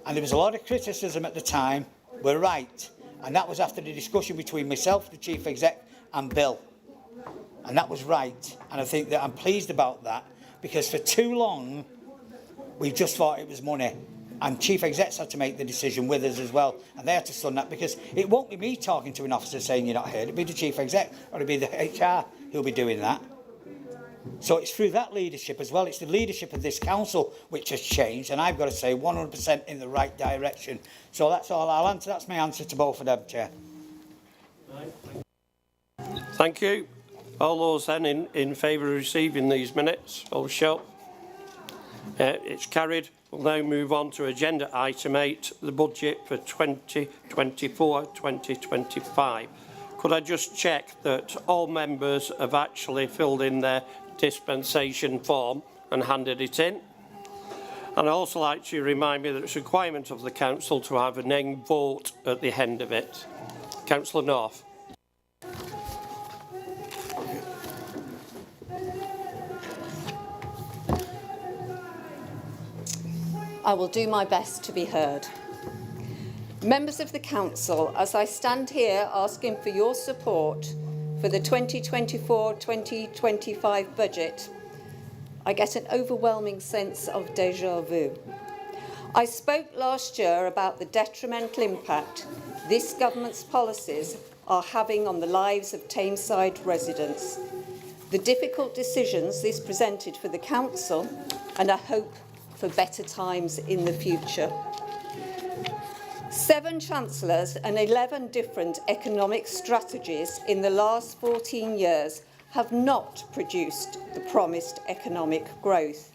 and there was a lot of criticism at the time, were right. And that was after the discussion between myself, the chief exec, and Bill. And that was right. And I think that I'm pleased about that, because for too long, we just thought it was money. And chief execs had to make the decision with us as well. And they had to stand that, because it won't be me talking to an officer saying you're not here. It'll be the chief exec, or it'll be the HR who'll be doing that. So it's through that leadership as well. It's the leadership of this council which has changed, and I've got to say 100% in the right direction. So that's all I'll answer. That's my answer to both of them, Chair. Thank you. All those then in favour of receiving these minutes, all show. It's carried. We'll now move on to agenda item 8, the budget for 2024-2025. Could I just check that all members have actually filled in their dispensation form and handed it in? And I'd also like to remind me that it's a requirement of the council to have a name vote at the end of it. Councillor North. I will do my best to be heard. Members of the Council, as I stand here asking for your support for the 2024-2025 budget, I get an overwhelming sense of déjà vu. I spoke last year about the detrimental impact this government's policies are having on the lives of Tameside residents, the difficult decisions this presented for the Council, and a hope for better times in the future. 7 chancellors and 11 different economic strategies in the last 14 years have not produced the promised economic growth.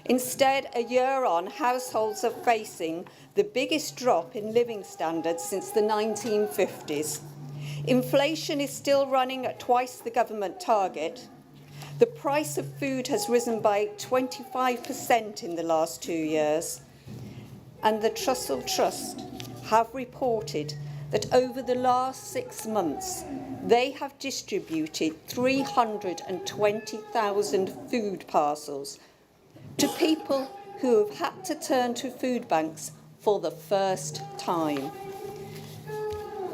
Instead, a year on, households are facing the biggest drop in living standards since the 1950s. Inflation is still running at twice the government target. The price of food has risen by 25% in the last 2 years. And the Trussell Trust have reported that over the last 6 months, they have distributed 320,000 food parcels to people who have had to turn to food banks for the first time.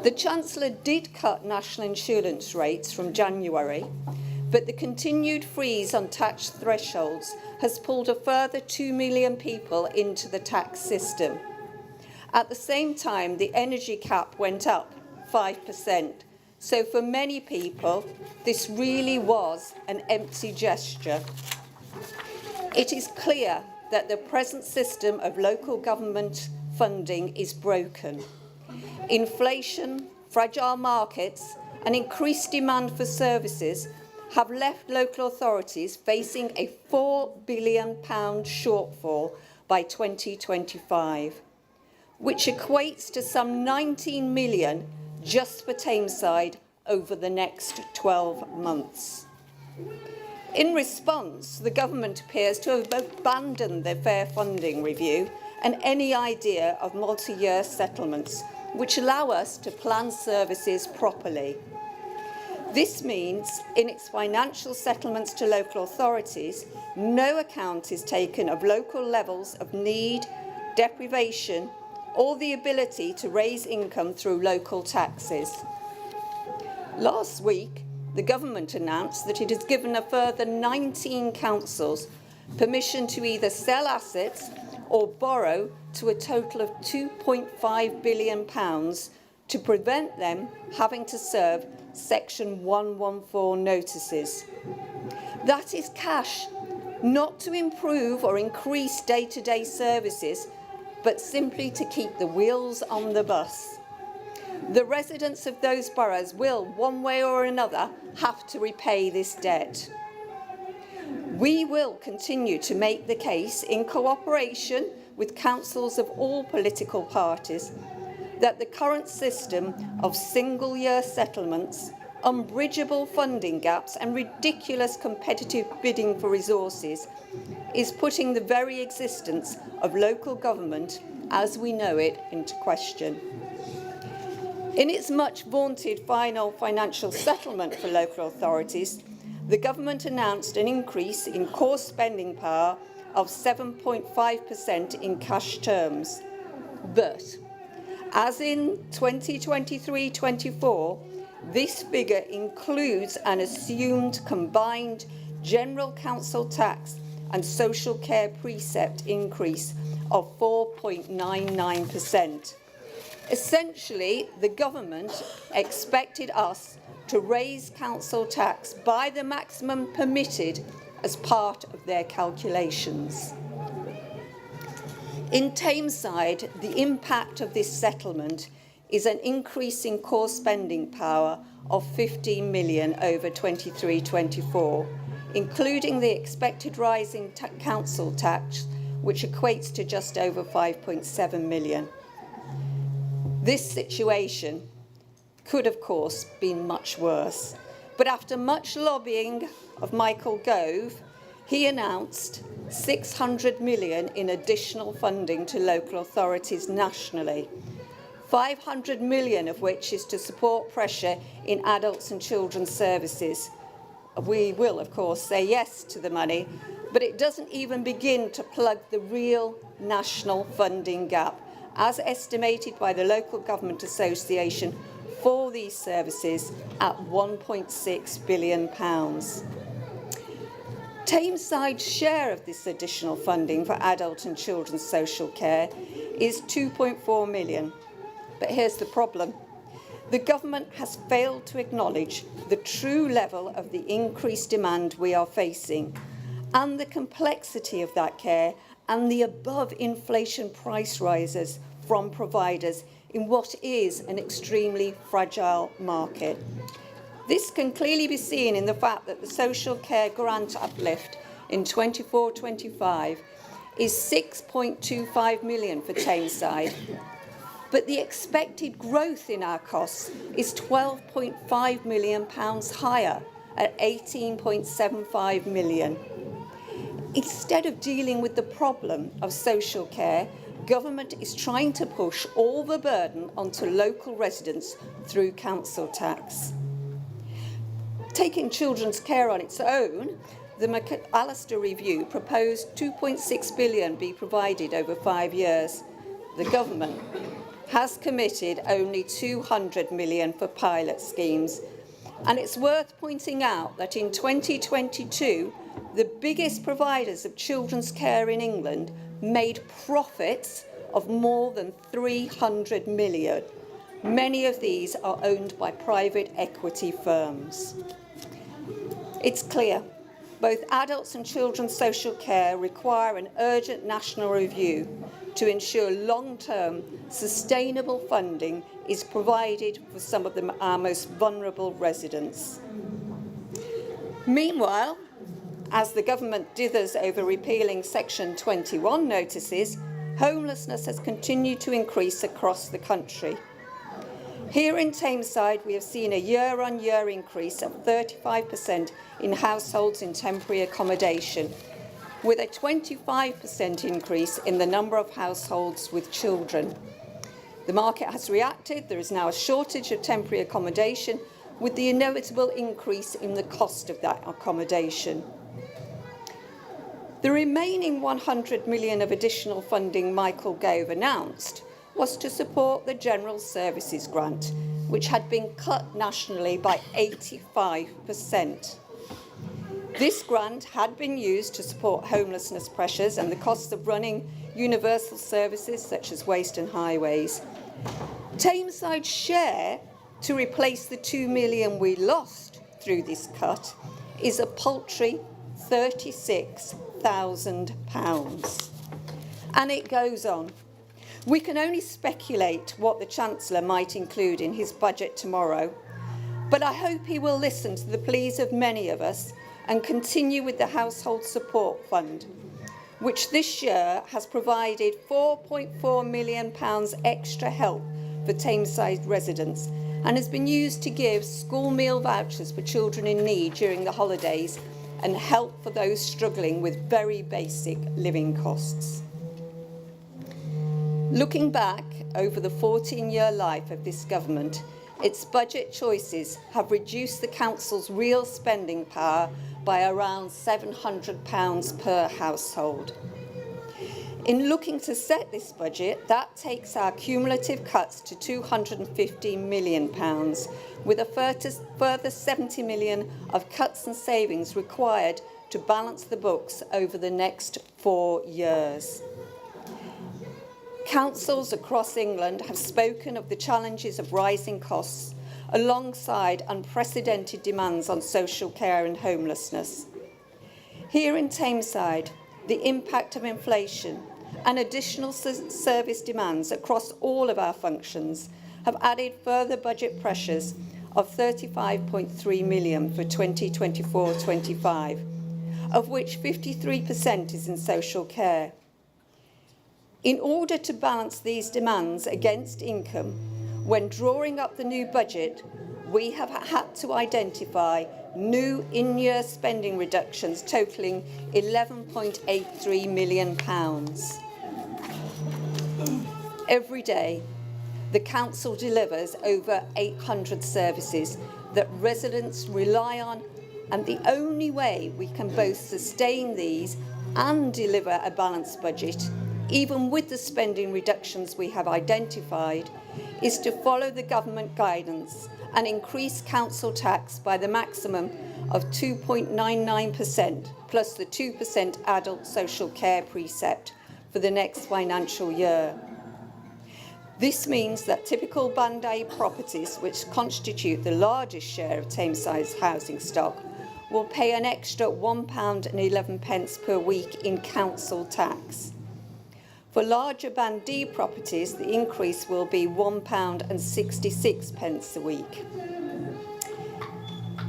The Chancellor did cut national insurance rates from January, but the continued freeze on tax thresholds has pulled a further 2 million people into the tax system. At the same time, the energy cap went up 5%. So for many people, this really was an empty gesture. It is clear that the present system of local government funding is broken. Inflation, fragile markets, and increased demand for services have left local authorities facing a £4 billion shortfall by 2025, which equates to some 19 million just for Tameside over the next 12 months. In response, the government appears to have abandoned their fair funding review and any idea of multi-year settlements, which allow us to plan services properly. This means, in its financial settlements to local authorities, no account is taken of local levels of need, deprivation, or the ability to raise income through local taxes. Last week, the government announced that it has given a further 19 councils permission to either sell assets or borrow to a total of £2.5 billion to prevent them having to serve Section 114 notices. That is cash, not to improve or increase day-to-day services, but simply to keep the wheels on the bus. The residents of those boroughs will, one way or another, have to repay this debt. We will continue to make the case, in cooperation with councils of all political parties, that the current system of single-year settlements, unbridgeable funding gaps and ridiculous competitive bidding for resources is putting the very existence of local government as we know it into question. In its much vaunted final financial settlement for local authorities, the government announced an increase in core spending power of 7.5% in cash terms. But, as in 2023-24, this figure includes an assumed combined general council tax and social care precept increase of 4.99%. Essentially, the government expected us to raise council tax by the maximum permitted as part of their calculations. In Tameside, the impact of this settlement is an increase in core spending power of 15 million over 23-24, including the expected rise in council tax, which equates to just over 5.7 million. This situation could, of course, be much worse. But after much lobbying of Michael Gove, he announced 600 million in additional funding to local authorities nationally, 500 million of which is to support pressure in adults and children's services. We will, of course, say yes to the money, but it doesn't even begin to plug the real national funding gap, as estimated by the Local Government Association for these services at £1.6 billion. Tameside's share of this additional funding for adult and children's social care is 2.4 million. But here's the problem. The government has failed to acknowledge the true level of the increased demand we are facing and the complexity of that care and the above-inflation price rises from providers in what is an extremely fragile market. This can clearly be seen in the fact that the social care grant uplift in 24-25 is 6.25 million for Tameside, but the expected growth in our costs is £12.5 million higher at 18.75 million. Instead of dealing with the problem of social care, government is trying to push all the burden onto local residents through council tax. Taking children's care on its own, the McAllister Review proposed 2.6 billion be provided over 5 years. The government has committed only 200 million for pilot schemes. And it's worth pointing out that in 2022, the biggest providers of children's care in England made profits of more than 300 million. Many of these are owned by private equity firms. It's clear, both adults and children's social care require an urgent national review to ensure long-term, sustainable funding is provided for some of our most vulnerable residents. Meanwhile, as the government dithers over repealing Section 21 notices, homelessness has continued to increase across the country. Here in Tameside, we have seen a year-on-year increase of 35% in households in temporary accommodation, with a 25% increase in the number of households with children. The market has reacted. There is now a shortage of temporary accommodation, with the inevitable increase in the cost of that accommodation. The remaining 100 million of additional funding Michael Gove announced was to support the General Services Grant, which had been cut nationally by 85%. This grant had been used to support homelessness pressures and the costs of running universal services such as waste and highways. Tameside's share to replace the 2 million we lost through this cut is a paltry £36,000. And it goes on. We can only speculate what the Chancellor might include in his budget tomorrow, but I hope he will listen to the pleas of many of us and continue with the Household Support Fund, which this year has provided £4.4 million extra help for Tameside residents and has been used to give school meal vouchers for children in need during the holidays and help for those struggling with very basic living costs. Looking back over the 14-year life of this government, its budget choices have reduced the council's real spending power by around £700 per household. In looking to set this budget, that takes our cumulative cuts to £250 million, with a further 70 million of cuts and savings required to balance the books over the next 4 years. Councils across England have spoken of the challenges of rising costs alongside unprecedented demands on social care and homelessness. Here in Tameside, the impact of inflation and additional service demands across all of our functions have added further budget pressures of £35.3 million for 2024-25, of which 53% is in social care. In order to balance these demands against income, when drawing up the new budget, we have had to identify new in-year spending reductions totalling £11.83 million. Every day, the Council delivers over 800 services that residents rely on, and the only way we can both sustain these and deliver a balanced budget, even with the spending reductions we have identified, is to follow the government guidance and increase council tax by the maximum of 2.99% plus the 2% adult social care precept for the next financial year. This means that typical Band A properties, which constitute the largest share of Tameside's housing stock, will pay an extra £1.11 per week in council tax. For larger Band D properties, the increase will be £1.66 a week.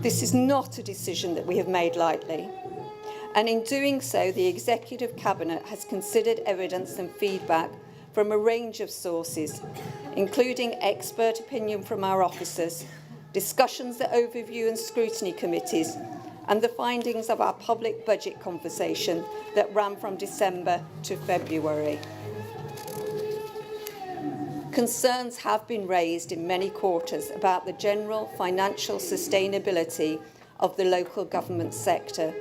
This is not a decision that we have made lightly, and in doing so, the Executive Cabinet has considered evidence and feedback from a range of sources, including expert opinion from our officers, discussions at overview and scrutiny committees, and the findings of our public budget conversation that ran from December to February. Concerns have been raised in many quarters about the general financial sustainability of the local government sector.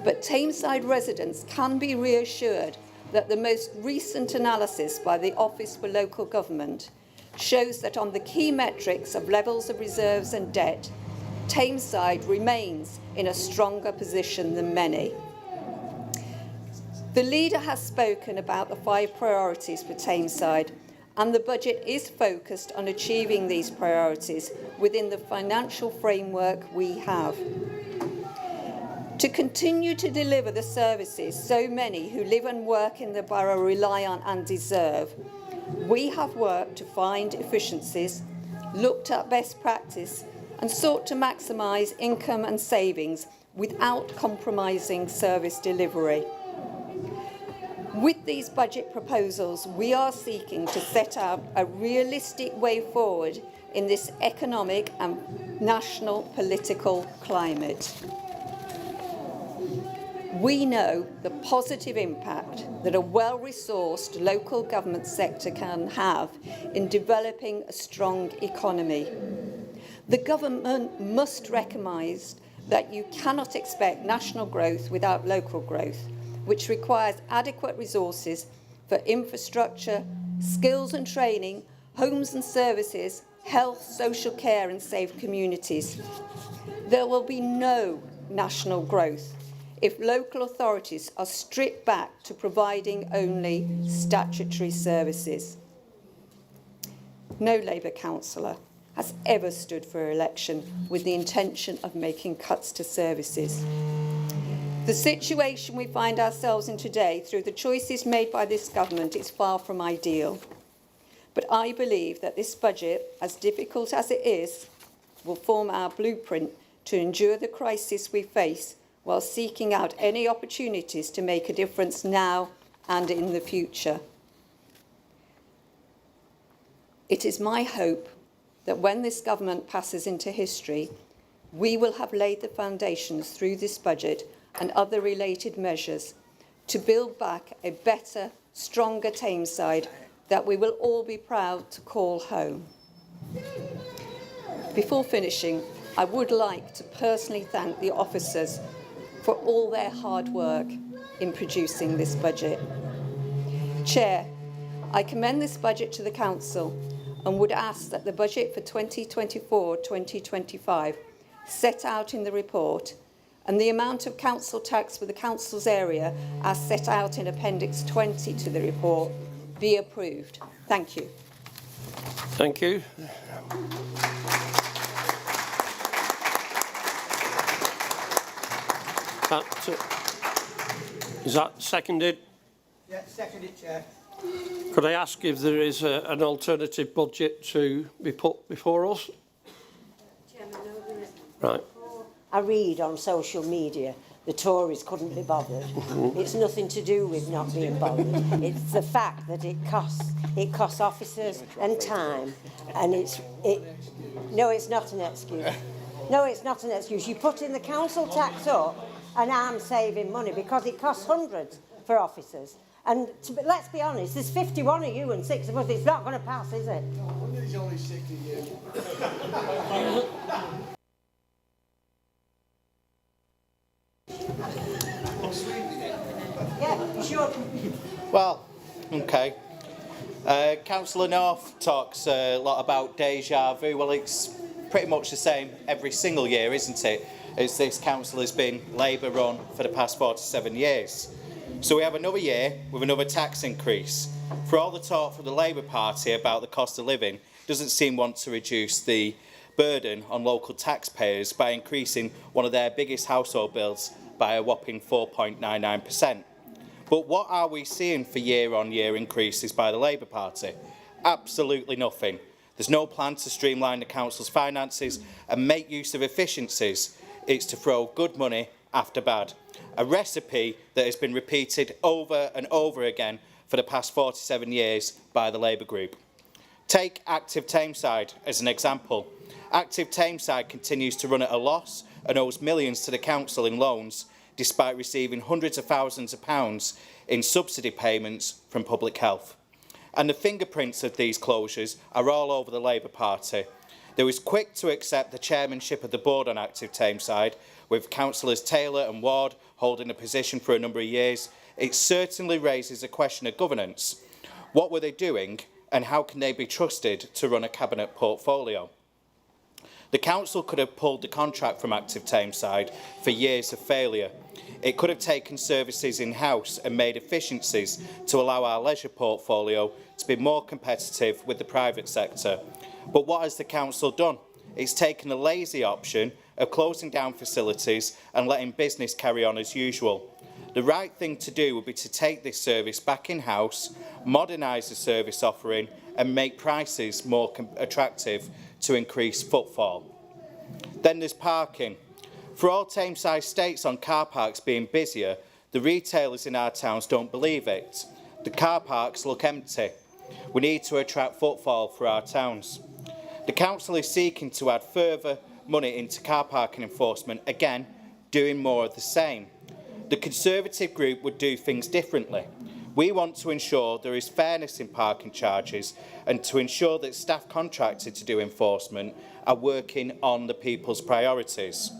But Tameside residents can be reassured that the most recent analysis by the Office for Local Government shows that on the key metrics of levels of reserves and debt, Tameside remains in a stronger position than many. The leader has spoken about the 5 priorities for Tameside, and the budget is focused on achieving these priorities within the financial framework we have. To continue to deliver the services so many who live and work in the borough rely on and deserve, we have worked to find efficiencies, looked at best practice, and sought to maximise income and savings without compromising service delivery. With these budget proposals, we are seeking to set out a realistic way forward in this economic and national political climate. We know the positive impact that a well-resourced local government sector can have in developing a strong economy. The government must recognise that you cannot expect national growth without local growth, which requires adequate resources for infrastructure, skills and training, homes and services, health, social care and safe communities. There will be no national growth if local authorities are stripped back to providing only statutory services. No Labour councillor has ever stood for election with the intention of making cuts to services. The situation we find ourselves in today through the choices made by this government is far from ideal. But I believe that this budget, as difficult as it is, will form our blueprint to endure the crisis we face while seeking out any opportunities to make a difference now and in the future. It is my hope that when this government passes into history, we will have laid the foundations through this budget and other related measures to build back a better, stronger Tameside that we will all be proud to call home. Before finishing, I would like to personally thank the officers for all their hard work in producing this budget. Chair, I commend this budget to the Council and would ask that the budget for 2024-2025 set out in the report and the amount of council tax for the Council's area as set out in Appendix 20 to the report be approved. Thank you. Thank you. Is that seconded? Yeah, seconded, Chair. Could I ask if there is an alternative budget to be put before us? Right. I read on social media the Tories couldn't be bothered. It's nothing to do with not being bothered. It's the fact that it costs officers and time, and no, it's not an excuse. No, it's not an excuse. You put in the council tax up, and I'm saving money because it costs hundreds for officers. And let's be honest, there's 51 of you and 6 of us. It's not going to pass, is it? There's only 60 years. Yeah, you should. Well, okay. Councillor North talks a lot about deja vu. Well, it's pretty much the same every single year, isn't it? As this council has been Labour run for the past 47 years. So we have another year with another tax increase. For all the talk from the Labour Party about the cost of living, doesn't seem want to reduce the burden on local taxpayers by increasing one of their biggest household bills by a whopping 4.99%. But what are we seeing for year-on-year increases by the Labour Party? Absolutely nothing. There's no plan to streamline the council's finances and make use of efficiencies. It's to throw good money after bad. A recipe that has been repeated over and over again for the past 47 years by the Labour group. Take Active Tameside as an example. Active Tameside continues to run at a loss and owes millions to the council in loans, despite receiving hundreds of thousands of pounds in subsidy payments from Public Health. And the fingerprints of these closures are all over the Labour Party. They was quick to accept the chairmanship of the board on Active Tameside, with councillors Taylor and Ward holding a position for a number of years. It certainly raises a question of governance. What were they doing, and how can they be trusted to run a cabinet portfolio? The council could have pulled the contract from Active Tameside for years of failure. It could have taken services in-house and made efficiencies to allow our leisure portfolio to be more competitive with the private sector. But what has the council done? It's taken the lazy option of closing down facilities and letting business carry on as usual. The right thing to do would be to take this service back in-house, modernise the service offering and make prices more attractive to increase footfall. Then there's parking. For all Tameside states on car parks being busier, the retailers in our towns don't believe it. The car parks look empty. We need to attract footfall for our towns. The council is seeking to add further money into car parking enforcement, again, doing more of the same. The Conservative group would do things differently. We want to ensure there is fairness in parking charges and to ensure that staff contracted to do enforcement are working on the people's priorities.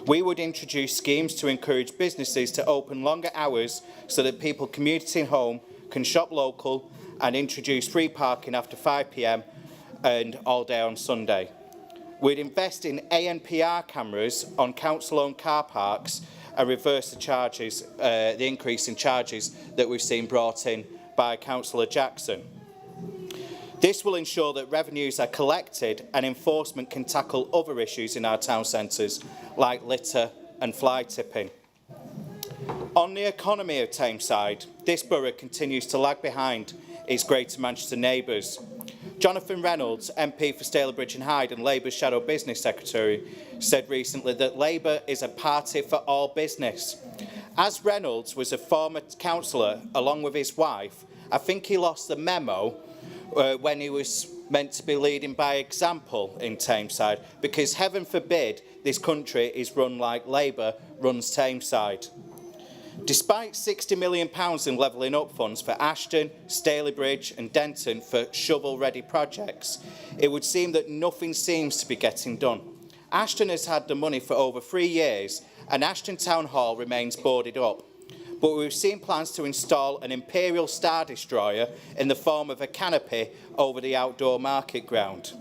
We would introduce schemes to encourage businesses to open longer hours so that people commuting home can shop local, and introduce free parking after 5 p.m. and all day on Sunday. We'd invest in ANPR cameras on council-owned car parks and reverse the charges, the increase in charges that we've seen brought in by Councillor Jackson. This will ensure that revenues are collected and enforcement can tackle other issues in our town centres, like litter and fly tipping. On the economy of Tameside, this borough continues to lag behind its Greater Manchester neighbours. Jonathan Reynolds, MP for Stalybridge and Hyde and Labour's Shadow Business Secretary, said recently that Labour is a party for all business. As Reynolds was a former councillor along with his wife, I think he lost the memo when he was meant to be leading by example in Tameside, because heaven forbid this country is run like Labour runs Tameside. Despite £60 million in levelling up funds for Ashton, Stalybridge and Denton for shovel-ready projects, it would seem that nothing seems to be getting done. Ashton has had the money for over 3 years and Ashton Town Hall remains boarded up. But we've seen plans to install an Imperial Star Destroyer in the form of a canopy over the outdoor market ground.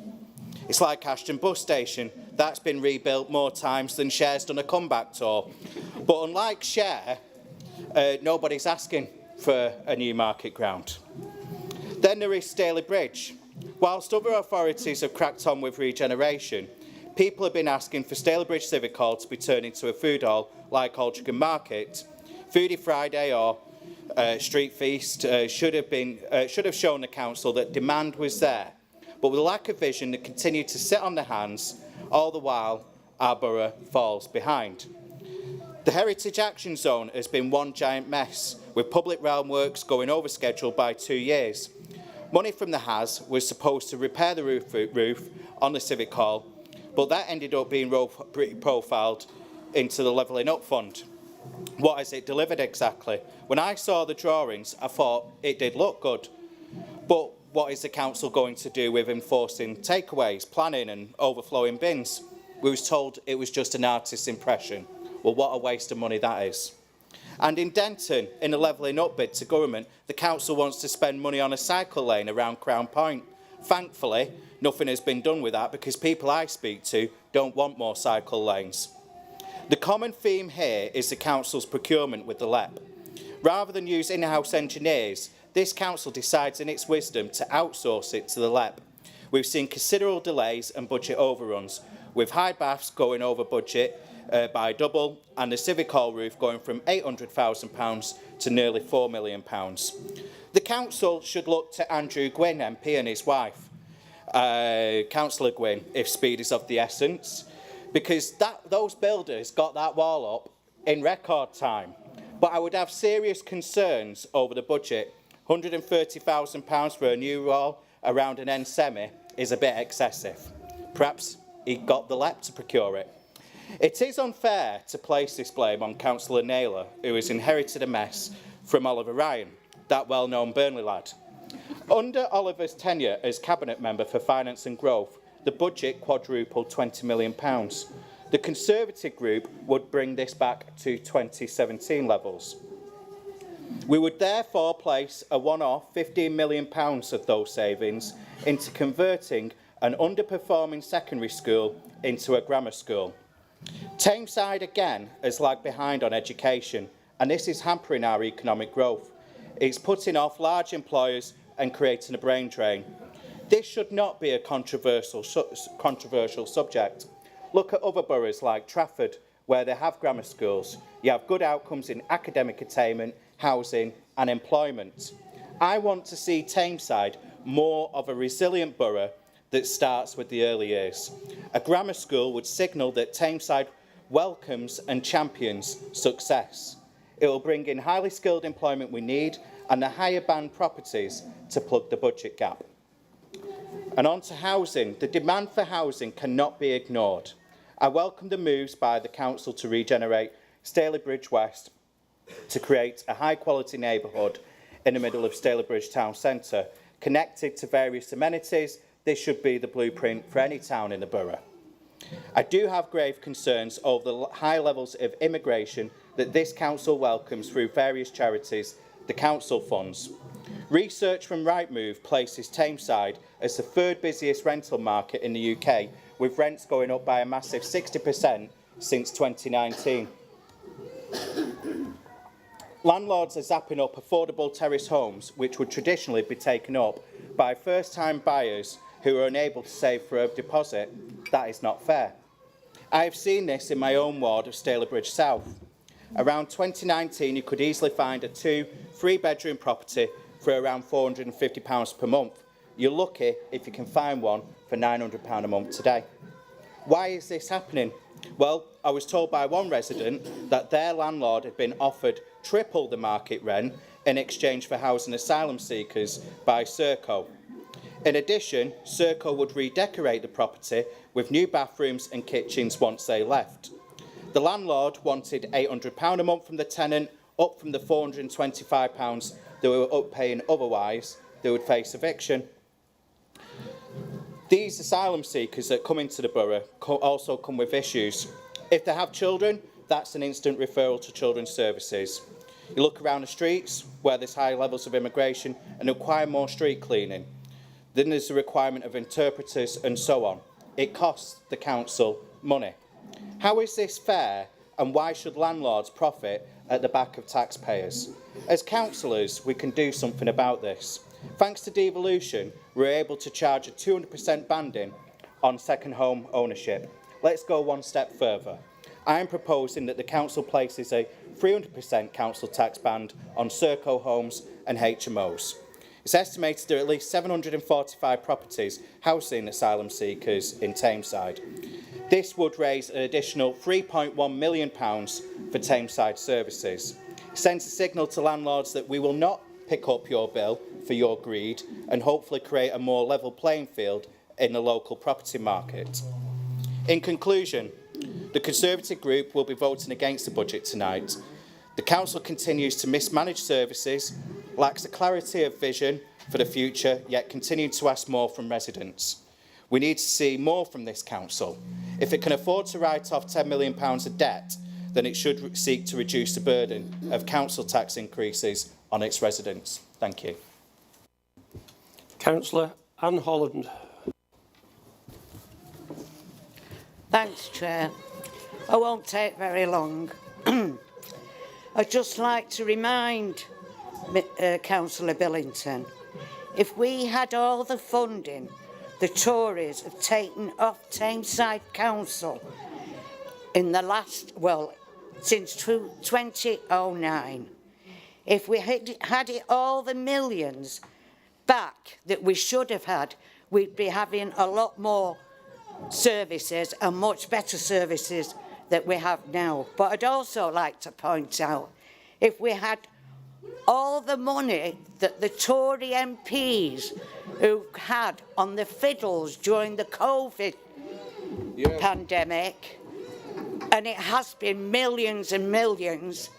It's like Ashton Bus Station. That's been rebuilt more times than Share's done a comeback tour. But unlike Share, nobody's asking for a new market ground. Then there is Stalybridge. Whilst other authorities have cracked on with regeneration, people have been asking for Stalybridge Civic Hall to be turned into a food hall like Aldringham Market, Foodie Friday or Street Feast should have shown the council that demand was there, but with a lack of vision, they continue to sit on their hands, all the while our borough falls behind. The Heritage Action Zone has been one giant mess, with public realm works going over schedule by 2 years. Money from the HAS was supposed to repair the roof on the Civic Hall, but that ended up being profiled into the Levelling Up Fund. What has it delivered exactly? When I saw the drawings, I thought it did look good. But what is the council going to do with enforcing takeaways, planning and overflowing bins? We was told it was just an artist's impression. Well, what a waste of money that is. And in Denton, in a levelling up bid to government, the council wants to spend money on a cycle lane around Crown Point. Thankfully, nothing has been done with that because people I speak to don't want more cycle lanes. The common theme here is the council's procurement with the LEP. Rather than use in-house engineers, this council decides in its wisdom to outsource it to the LEP. We've seen considerable delays and budget overruns, with Hyde Baths going over budget by double and the Civic Hall roof going from £800,000 to nearly £4 million. The council should look to Andrew Gwynn MP and his wife, Councillor Gwynn, if speed is of the essence, because those builders got that wall up in record time. But I would have serious concerns over the budget. £130,000 for a new wall around an end semi is a bit excessive. Perhaps he got the LEP to procure it. It is unfair to place this blame on Councillor Naylor, who has inherited a mess from Oliver Ryan, that well-known Burnley lad. Under Oliver's tenure as Cabinet Member for Finance and Growth, the budget quadrupled £20 million. The Conservative group would bring this back to 2017 levels. We would therefore place a one-off £15 million of those savings into converting an underperforming secondary school into a grammar school. Tameside again has lagged behind on education, and this is hampering our economic growth. It's putting off large employers and creating a brain drain. This should not be a controversial subject. Look at other boroughs like Trafford, where they have grammar schools. You have good outcomes in academic attainment, housing and employment. I want to see Tameside more of a resilient borough that starts with the early years. A grammar school would signal that Tameside welcomes and champions success. It will bring in highly skilled employment we need and the higher band properties to plug the budget gap. And on to housing. The demand for housing cannot be ignored. I welcome the moves by the council to regenerate Stalybridge West to create a high-quality neighbourhood in the middle of Stalybridge town centre. Connected to various amenities, this should be the blueprint for any town in the borough. I do have grave concerns over the high levels of immigration that this council welcomes through various charities, the council funds. Research from Rightmove places Tameside as the third busiest rental market in the UK, with rents going up by a massive 60% since 2019. Landlords are zapping up affordable terrace homes, which would traditionally be taken up by first-time buyers who are unable to save for a deposit. That is not fair. I have seen this in my own ward of Stalybridge South. Around 2019, you could easily find a 2-3-bedroom property for around £450 per month. You're lucky if you can find one for £900 a month today. Why is this happening? Well, I was told by one resident that their landlord had been offered triple the market rent in exchange for housing asylum seekers by Serco. In addition, Serco would redecorate the property with new bathrooms and kitchens once they left. The landlord wanted £800 a month from the tenant, up from the £425 they were paying otherwise. They would face eviction. These asylum seekers that come into the borough also come with issues. If they have children, that's an instant referral to children's services. You look around the streets where there's high levels of immigration and require more street cleaning. Then there's the requirement of interpreters and so on. It costs the council money. How is this fair, and why should landlords profit at the back of taxpayers? As councillors, we can do something about this. Thanks to devolution, we're able to charge a 200% banding on second home ownership. Let's go one step further. I am proposing that the council places a 300% council tax band on Serco homes and HMOs. It's estimated there are at least 745 properties housing asylum seekers in Tameside. This would raise an additional £3.1 million for Tameside services. It sends a signal to landlords that we will not pick up your bill for your greed and hopefully create a more level playing field in the local property market. In conclusion, the Conservative group will be voting against the budget tonight. The council continues to mismanage services, lacks a clarity of vision for the future, yet continues to ask more from residents. We need to see more from this council. If it can afford to write off £10 million of debt, then it should seek to reduce the burden of council tax increases on its residents. Thank you. Councillor Anne Holland. Thanks, Chair. I won't take very long. I'd just like to remind Councillor Billington, if we had all the funding the Tories have taken off Tameside Council in the last, well, since 2009, if we had it all the millions back that we should have had, we'd be having a lot more services and much better services that we have now. But I'd also like to point out, if we had all the money that the Tory MPs who had on the fiddles during the COVID pandemic, and it has been millions and millions,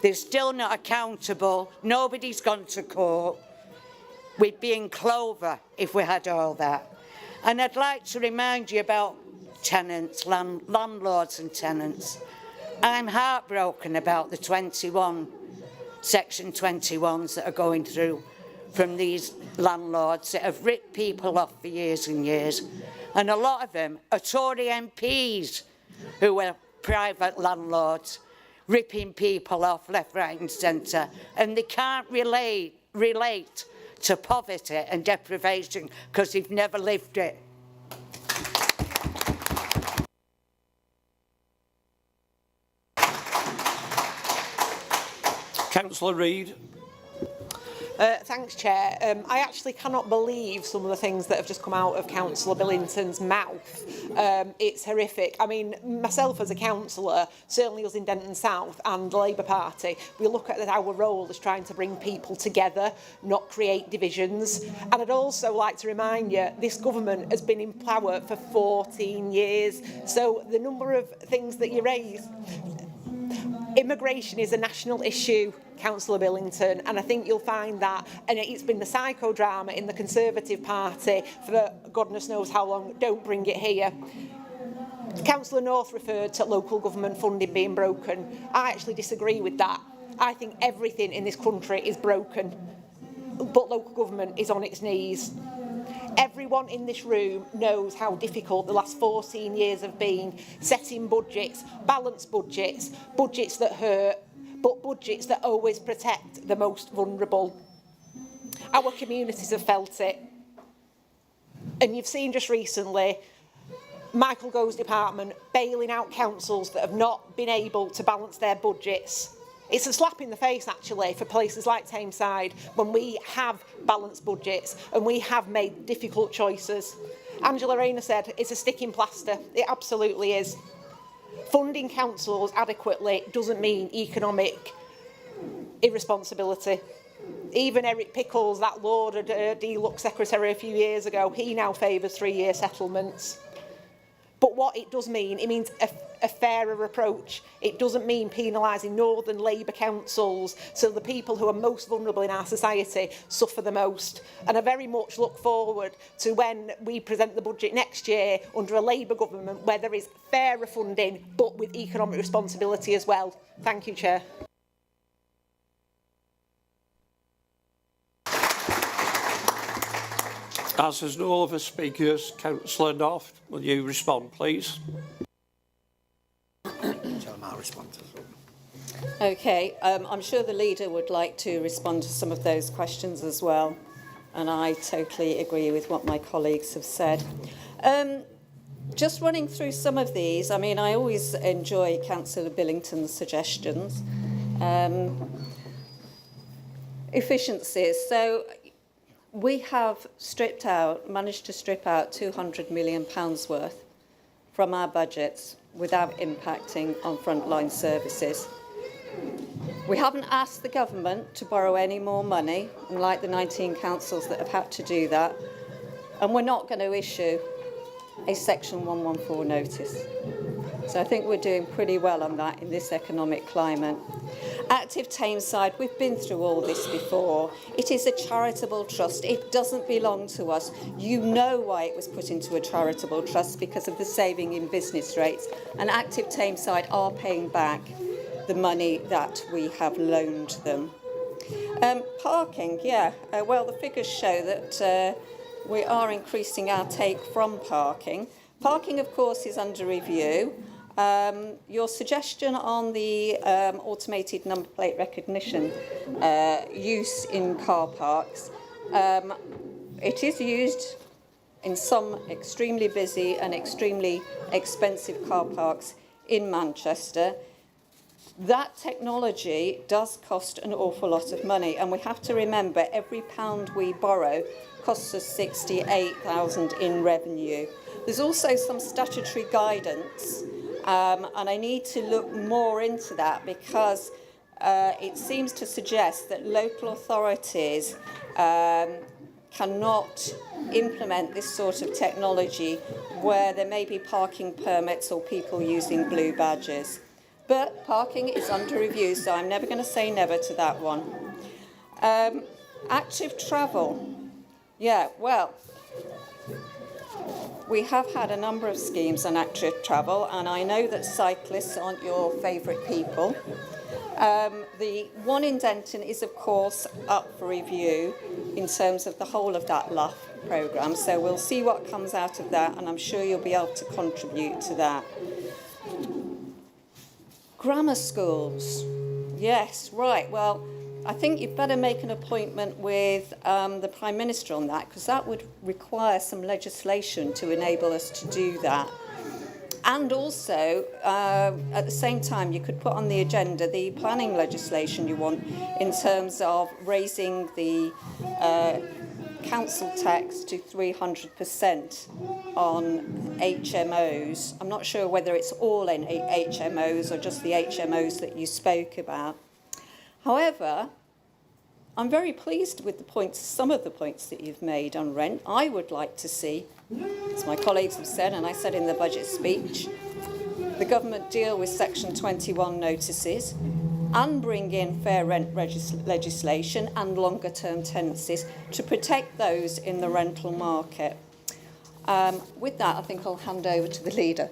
they're still not accountable, nobody's gone to court. We'd be in clover if we had all that. And I'd like to remind you about tenants, landlords and tenants. I'm heartbroken about the Section 21s that are going through from these landlords that have ripped people off for years and years. And a lot of them are Tory MPs who are private landlords, ripping people off left, right and centre. And they can't relate to poverty and deprivation because they've never lived it. Councillor Reid. Thanks, Chair. I actually cannot believe some of the things that have just come out of Councillor Billington's mouth. It's horrific. I mean, myself as a councillor, certainly us in Denton South and the Labour Party, we look at our role as trying to bring people together, not create divisions. And I'd also like to remind you, this government has been in power for 14 years. So the number of things that you raise, immigration is a national issue, Councillor Billington, and I think you'll find that, and it's been the psychodrama in the Conservative Party for goodness knows how long. Don't bring it here. Councillor North referred to local government funding being broken. I actually disagree with that. I think everything in this country is broken, but local government is on its knees. Everyone in this room knows how difficult the last 14 years have been, setting budgets, balanced budgets, budgets that hurt, but budgets that always protect the most vulnerable. Our communities have felt it. And you've seen just recently Michael Gove's department bailing out councils that have not been able to balance their budgets. It's a slap in the face, actually, for places like Tameside when we have balanced budgets and we have made difficult choices. Angela Rayner said it's a sticking plaster. It absolutely is. Funding councils adequately doesn't mean economic irresponsibility. Even Eric Pickles, that Lord Deluxe Secretary a few years ago, he now favours 3-year settlements. But what it does mean, it means a fairer approach. It doesn't mean penalising Northern Labour councils, so the people who are most vulnerable in our society suffer the most. And I very much look forward to when we present the budget next year under a Labour government where there is fairer funding, but with economic responsibility as well. Thank you, Chair. As there's no other speakers, Councillor North, will you respond, please? Okay, I'm sure the leader would like to respond to some of those questions as well, and I totally agree with what my colleagues have said. just running through some of these, I mean, I always enjoy Councillor Billington's suggestions. Efficiencies. So we have managed to strip out £200 million worth from our budgets without impacting on frontline services. We haven't asked the government to borrow any more money, unlike the 19 councils that have had to do that, and we're not going to issue a Section 114 notice. So I think we're doing pretty well on that in this economic climate. Active Tameside, we've been through all this before. It is a charitable trust. It doesn't belong to us. You know why it was put into a charitable trust, because of the saving in business rates. And Active Tameside are paying back the money that we have loaned them. Parking, well, the figures show that we are increasing our take from parking. Parking, of course, is under review. Your suggestion on the automated number plate recognition use in car parks, it is used in some extremely busy and extremely expensive car parks in Manchester. That technology does cost an awful lot of money, and we have to remember every pound we borrow costs us 68,000 in revenue. There's also some statutory guidance, and I need to look more into that, because it seems to suggest that local authorities cannot implement this sort of technology where there may be parking permits or people using blue badges. But parking is under review, so I'm never going to say never to that one. Active travel. Well, we have had a number of schemes on active travel, and I know that cyclists aren't your favourite people. The one in Denton is, of course, up for review in terms of the whole of that LUF programme, so we'll see what comes out of that, and I'm sure you'll be able to contribute to that. Grammar schools. Yes, right. Well, I think you'd better make an appointment with the Prime Minister on that, because that would require some legislation to enable us to do that. And also, at the same time, you could put on the agenda the planning legislation you want in terms of raising the council tax to 300% on HMOs. I'm not sure whether it's all in HMOs or just the HMOs that you spoke about. However, I'm very pleased with some of the points that you've made on rent. I would like to see, as my colleagues have said, and I said in the budget speech, the government deal with Section 21 notices and bring in fair rent legislation and longer term tenancies to protect those in the rental market. With that, I think I'll hand over to the leader.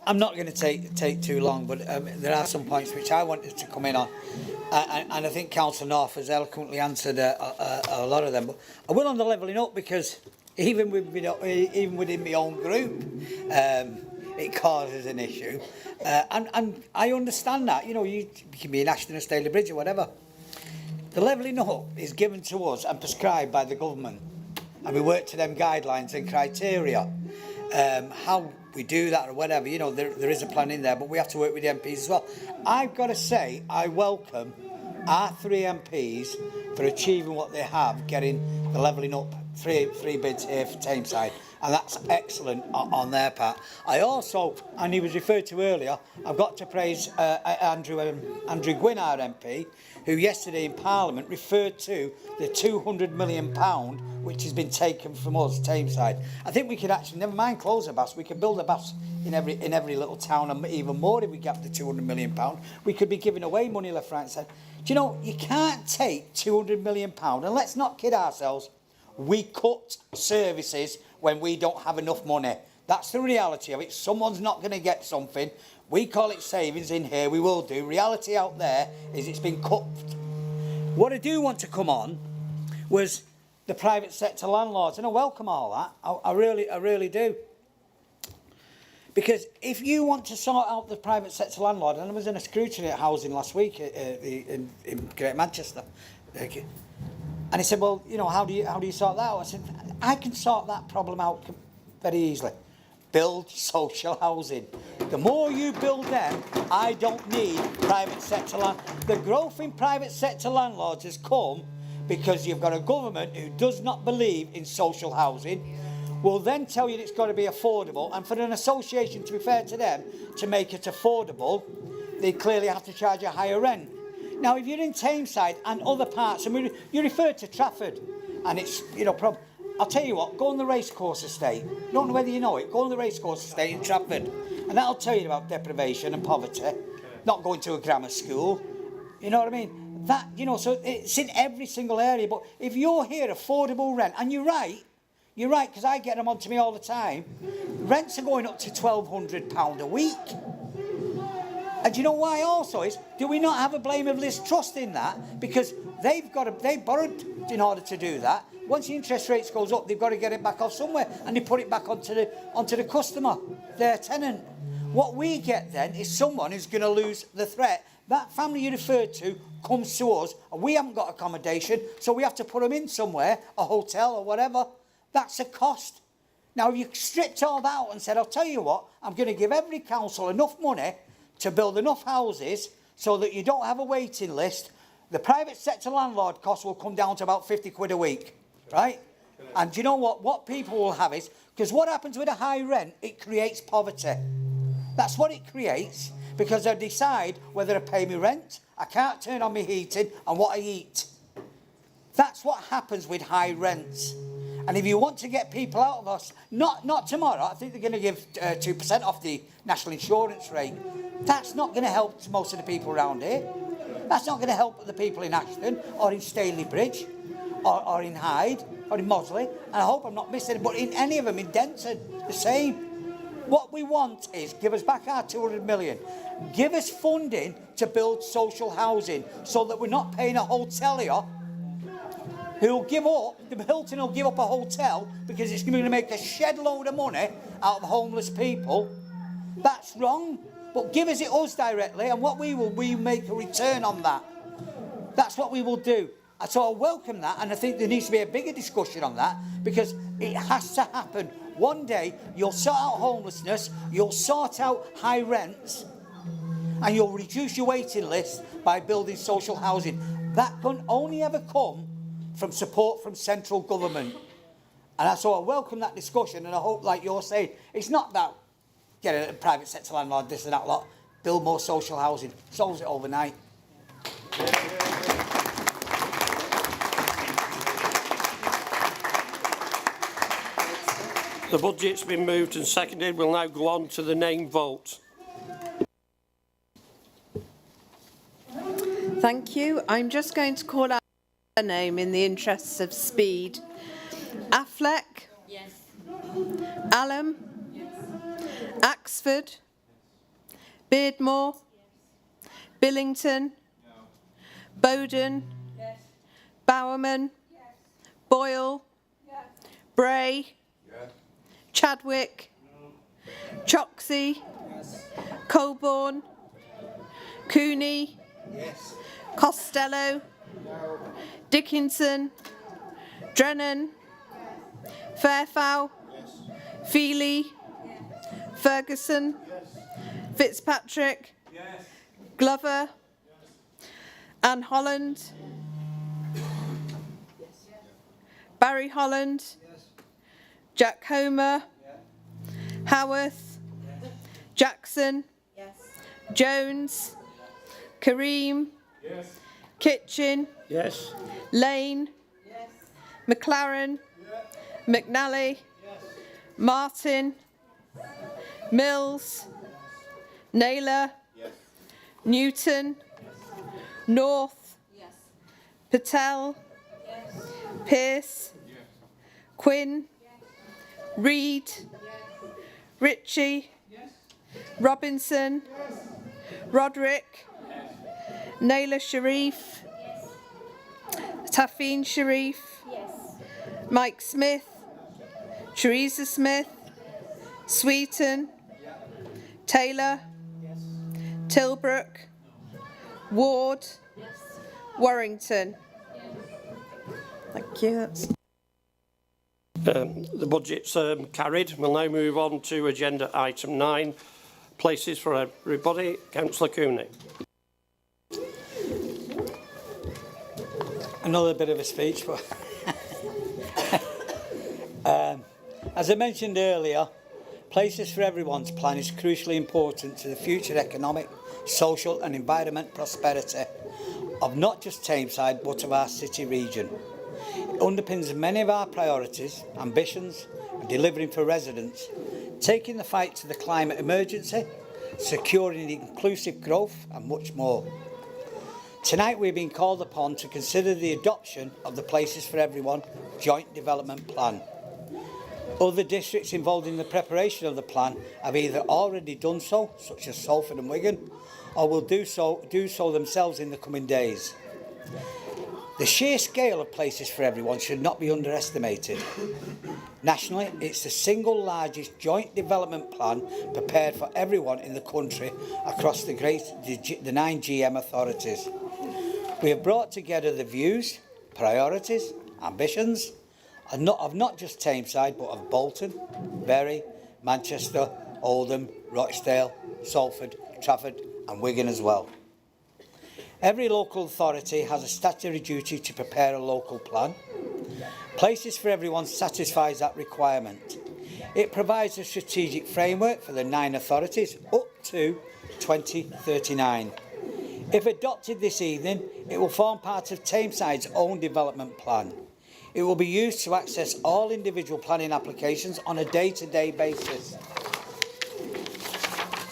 I'm not going to take too long, but there are some points which I wanted to come in on, and I think Councillor North has eloquently answered a lot of them. But I will on the levelling up, because even within my own group, it causes an issue, and I understand that. You know, you can be in Ashton or Staley Bridge or whatever. The levelling up is given to us and prescribed by the government, and we work to them guidelines and criteria. How we do that or whatever, you know, there is a plan in there, but we have to work with the MPs as well. I've got to say, I welcome our 3 MPs for achieving what they have, getting the levelling up, three bids here for Tameside, and that's excellent on their part. I also, and he was referred to earlier, I've got to praise Andrew Gwynn, our MP, who yesterday in Parliament referred to the £200 million which has been taken from us, Tameside. I think we could actually, never mind close a bus, we could build a bus in every little town, and even more if we get the £200 million. We could be giving away money left, right and centre. Do you know, you can't take £200 million, and let's not kid ourselves, we cut services when we don't have enough money. That's the reality of it. Someone's not going to get something. We call it savings in here, we will do. Reality out there is it's been cut. What I do want to come on was the private sector landlords, and I welcome all that. I really do. Because if you want to sort out the private sector landlord, and I was in a scrutiny at housing last week in Great Manchester, Okay. And he said, well, you know, how do you sort that out? I said, I can sort that problem out very easily. Build social housing. The more you build them, I don't need private sector land. The growth in private sector landlords has come because you've got a government who does not believe in social housing, will then tell you it's got to be affordable, and for an association, to be fair to them, to make it affordable, they clearly have to charge a higher rent. Now, if you're in Tameside and other parts, and you refer to Trafford, and it's, you know, I'll tell you what, go on the racecourse estate. I don't know whether you know it, go on the racecourse estate in Trafford, and that'll tell you about deprivation and poverty, not going to a grammar school, you know what I mean? That, you know, so it's in every single area, but if you're here, affordable rent, and you're right, because I get them onto me all the time, rents are going up to £1,200 a week. And do you know why also is, do we not have a blame of Liz Truss in that? Because they borrowed in order to do that. Once the interest rates goes up, they've got to get it back off somewhere, and they put it back onto the customer, their tenant. What we get then is someone who's going to lose the threat. That family you referred to comes to us, and we haven't got accommodation, so we have to put them in somewhere, a hotel or whatever. That's a cost. Now, if you stripped all that out and said, I'll tell you what, I'm going to give every council enough money to build enough houses so that you don't have a waiting list, the private sector landlord cost will come down to about 50 quid a week, right? And do you know what? What people will have is, because what happens with a high rent, it creates poverty. That's what it creates, because they decide whether to pay me rent, I can't turn on my heating, and what I eat. That's what happens with high rents. And if you want to get people out of us, not tomorrow, I think they're going to give 2% off the national insurance rate. That's not going to help most of the people around here. That's not going to help the people in Ashton or in Staley Bridge or in Hyde or in Mosley. And I hope I'm not missing it, but in any of them, in Denton, the same. What we want is give us back our 200 million. Give us funding to build social housing so that we're not paying a hotelier who'll give up, the Hilton will give up a hotel because it's going to make a shed load of money out of homeless people. That's wrong. But give us it us directly, and what we make a return on that. That's what we will do. So I welcome that, and I think there needs to be a bigger discussion on that, because it has to happen. One day, you'll sort out homelessness, you'll sort out high rents, and you'll reduce your waiting list by building social housing. That can only ever come from support from central government. And so I welcome that discussion, and I hope, like you're saying, it's not that get a private sector landlord, this and that lot, build more social housing, solves it overnight. The budget's been moved and seconded. We'll now go on to the name vote. Thank you. I'm just going to call out a name in the interests of speed. Affleck? Yes. Allen? Yes. Axford? Beardmore? Yes. Billington? No. Bowden? Yes. Bowerman? Yes. Boyle? Yes. Bray? Yes. Chadwick? No. Choxey? Yes. Colborne? Cooney? Yes. Costello? No. Dickinson? Drennan? Fairfowl? Yes. Feely? Yes. Ferguson? Yes. Fitzpatrick? Yes. Glover? Yes. Anne Holland? Yes. Barry Holland? Yes. Jack Homer? Yes. Howarth? Yes. Jackson? Yes. Jones? Yes. Kareem? Yes. Kitchen? Yes. Lane? Yes. McLaren? Yes. McNally? Yes. Martin? Yes. Mills? Yes. Naylor? Yes. Newton? Yes. North? Yes. Patel? Yes. Pearce? Yes. Quinn? Yes. Reid? Yes. Ritchie? Yes. Robinson? Yes. Roderick? Yes. Naylor Sharif? Yes. Tafeen Sharif? Yes. Mike Smith? Teresa Smith? Yes. Sweeton? Yes. Taylor? Yes. Tilbrook? Ward? Yes. Warrington? Yes. Thank you. The budget's carried. We'll now move on to agenda item 9, places for everybody. Councillor Cooney. Another bit of a speech, but as I mentioned earlier, Places for Everyone's plan is crucially important to the future economic, social and environment prosperity of not just Tameside but of our city region. It underpins many of our priorities, ambitions and delivering for residents, taking the fight to the climate emergency, securing inclusive growth and much more. Tonight we've been called upon to consider the adoption of the Places for Everyone Joint Development Plan. Other districts involved in the preparation of the plan have either already done so, such as Salford and Wigan, or will do so themselves in the coming days. The sheer scale of Places for Everyone should not be underestimated. Nationally, it's the single largest joint development plan prepared for everyone in the country across the 9 GM authorities. We have brought together the views, priorities, ambitions, of not just Tameside, but of Bolton, Bury, Manchester, Oldham, Rochdale, Salford, Trafford and Wigan as well. Every local authority has a statutory duty to prepare a local plan. Places for Everyone satisfies that requirement. It provides a strategic framework for the 9 authorities up to 2039. If adopted this evening, it will form part of Tameside's own development plan. It will be used to access all individual planning applications on a day-to-day basis.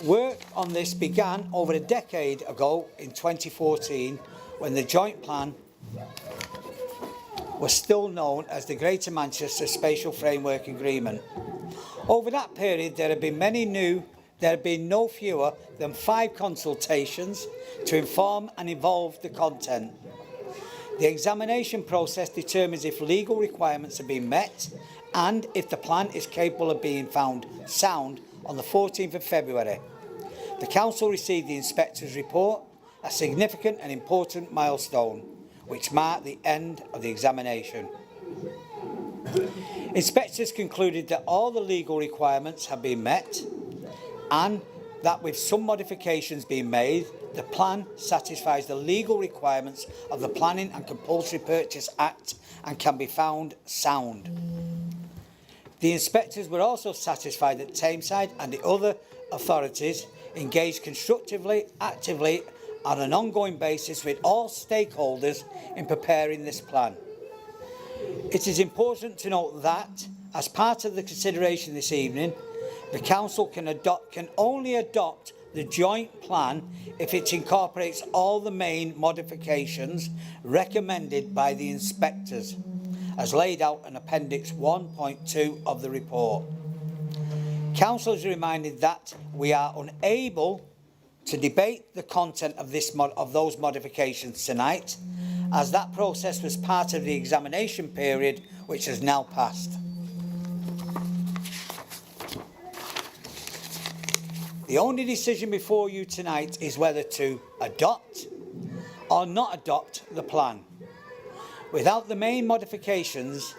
Work on this began over a decade ago in 2014 when the joint plan was still known as the Greater Manchester Spatial Framework Agreement. Over that period there have been no fewer than 5 consultations to inform and evolve the content. The examination process determines if legal requirements have been met and if the plan is capable of being found sound on the 14th of February. The Council received the Inspector's report, a significant and important milestone, which marked the end of the examination. Inspectors concluded that all the legal requirements have been met and that with some modifications being made, the plan satisfies the legal requirements of the Planning and Compulsory Purchase Act and can be found sound. The inspectors were also satisfied that Tameside and the other authorities engaged constructively, actively, on an ongoing basis with all stakeholders in preparing this plan. It is important to note that, as part of the consideration this evening, the Council can only adopt the joint plan if it incorporates all the main modifications recommended by the inspectors, as laid out in Appendix 1.2 of the report. Council is reminded that we are unable to debate the content of those modifications tonight, as that process was part of the examination period which has now passed. The only decision before you tonight is whether to adopt or not adopt the plan. Without the main modifications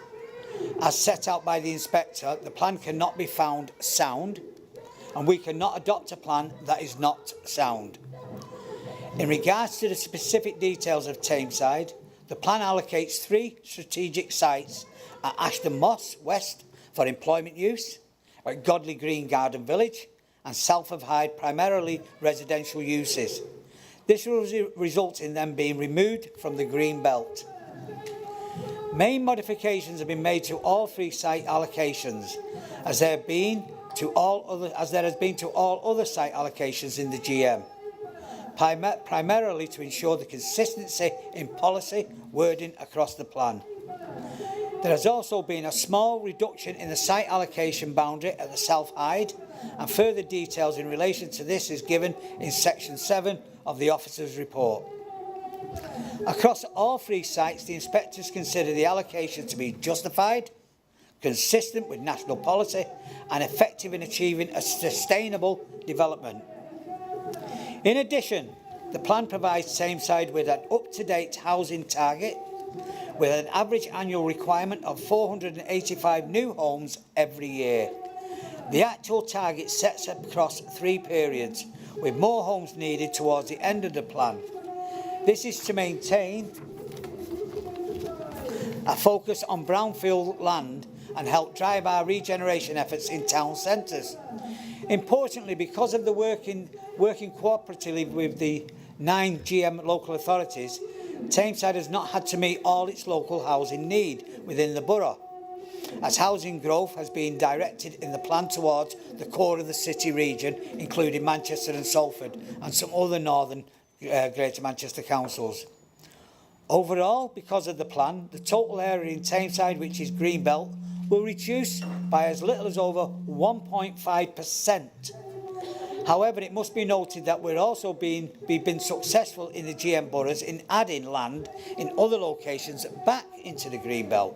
as set out by the inspector, the plan cannot be found sound, and we cannot adopt a plan that is not sound. In regards to the specific details of Tameside, the plan allocates 3 strategic sites at Ashton Moss West for employment use, at Godley Green Garden Village, and south of Hyde, primarily residential uses. This will result in them being removed from the green belt. Main modifications have been made to all 3 site allocations, as there has been to all other site allocations in the GM, primarily to ensure the consistency in policy wording across the plan. There has also been a small reduction in the site allocation boundary at the South Hyde, and further details in relation to this is given in section 7 of the officer's report. Across all 3 sites, the inspectors consider the allocation to be justified, consistent with national policy and effective in achieving a sustainable development. In addition, the plan provides Tameside with an up-to-date housing target, with an average annual requirement of 485 new homes every year. The actual target sets across 3 periods, with more homes needed towards the end of the plan. This is to maintain a focus on brownfield land and help drive our regeneration efforts in town centres. Importantly, because of the working cooperatively with the 9 GM local authorities, Tameside has not had to meet all its local housing need within the borough, as housing growth has been directed in the plan towards the core of the city region, including Manchester and Salford and some other northern Greater Manchester councils. Overall, because of the plan, the total area in Tameside, which is Greenbelt, will reduce by as little as over 1.5%. However, it must be noted that we've also been successful in the GM boroughs in adding land in other locations back into the Greenbelt.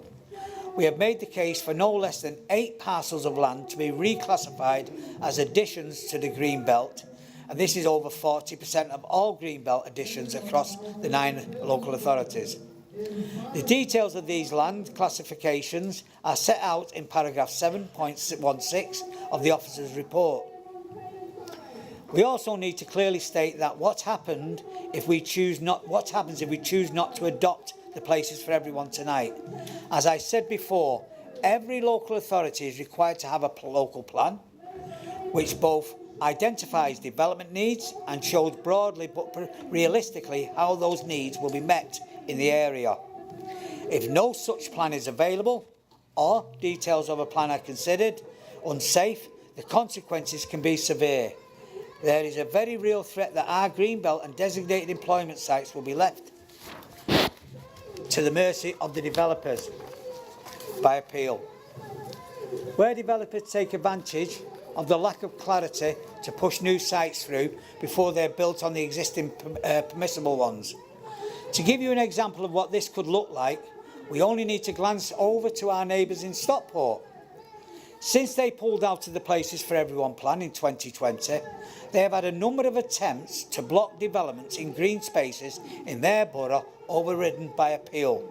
We have made the case for no less than 8 parcels of land to be reclassified as additions to the Greenbelt, and this is over 40% of all Greenbelt additions across the 9 local authorities. The details of these land classifications are set out in paragraph 7.16 of the officer's report. We also need to clearly state that what happens if we choose not to adopt the places for everyone tonight. As I said before, every local authority is required to have a local plan which both identifies development needs and shows broadly but realistically how those needs will be met in the area. If no such plan is available or details of a plan are considered unsafe, the consequences can be severe. There is a very real threat that our Greenbelt and designated employment sites will be left to the mercy of the developers by appeal. Where developers take advantage of the lack of clarity to push new sites through before they're built on the existing permissible ones. To give you an example of what this could look like, we only need to glance over to our neighbours in Stockport. Since they pulled out of the Places for Everyone plan in 2020, they have had a number of attempts to block developments in green spaces in their borough overridden by appeal.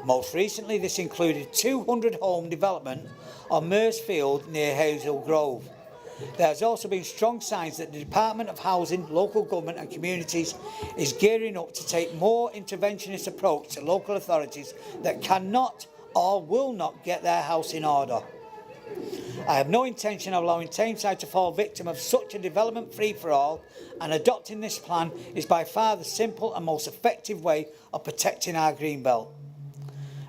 Most recently, this included 200-home development on Mersfield near Hazel Grove. There has also been strong signs that the Department of Housing, Local Government and Communities is gearing up to take more interventionist approach to local authorities that cannot or will not get their house in order. I have no intention of allowing Tameside to fall victim of such a development free-for-all, and adopting this plan is by far the simple and most effective way of protecting our Greenbelt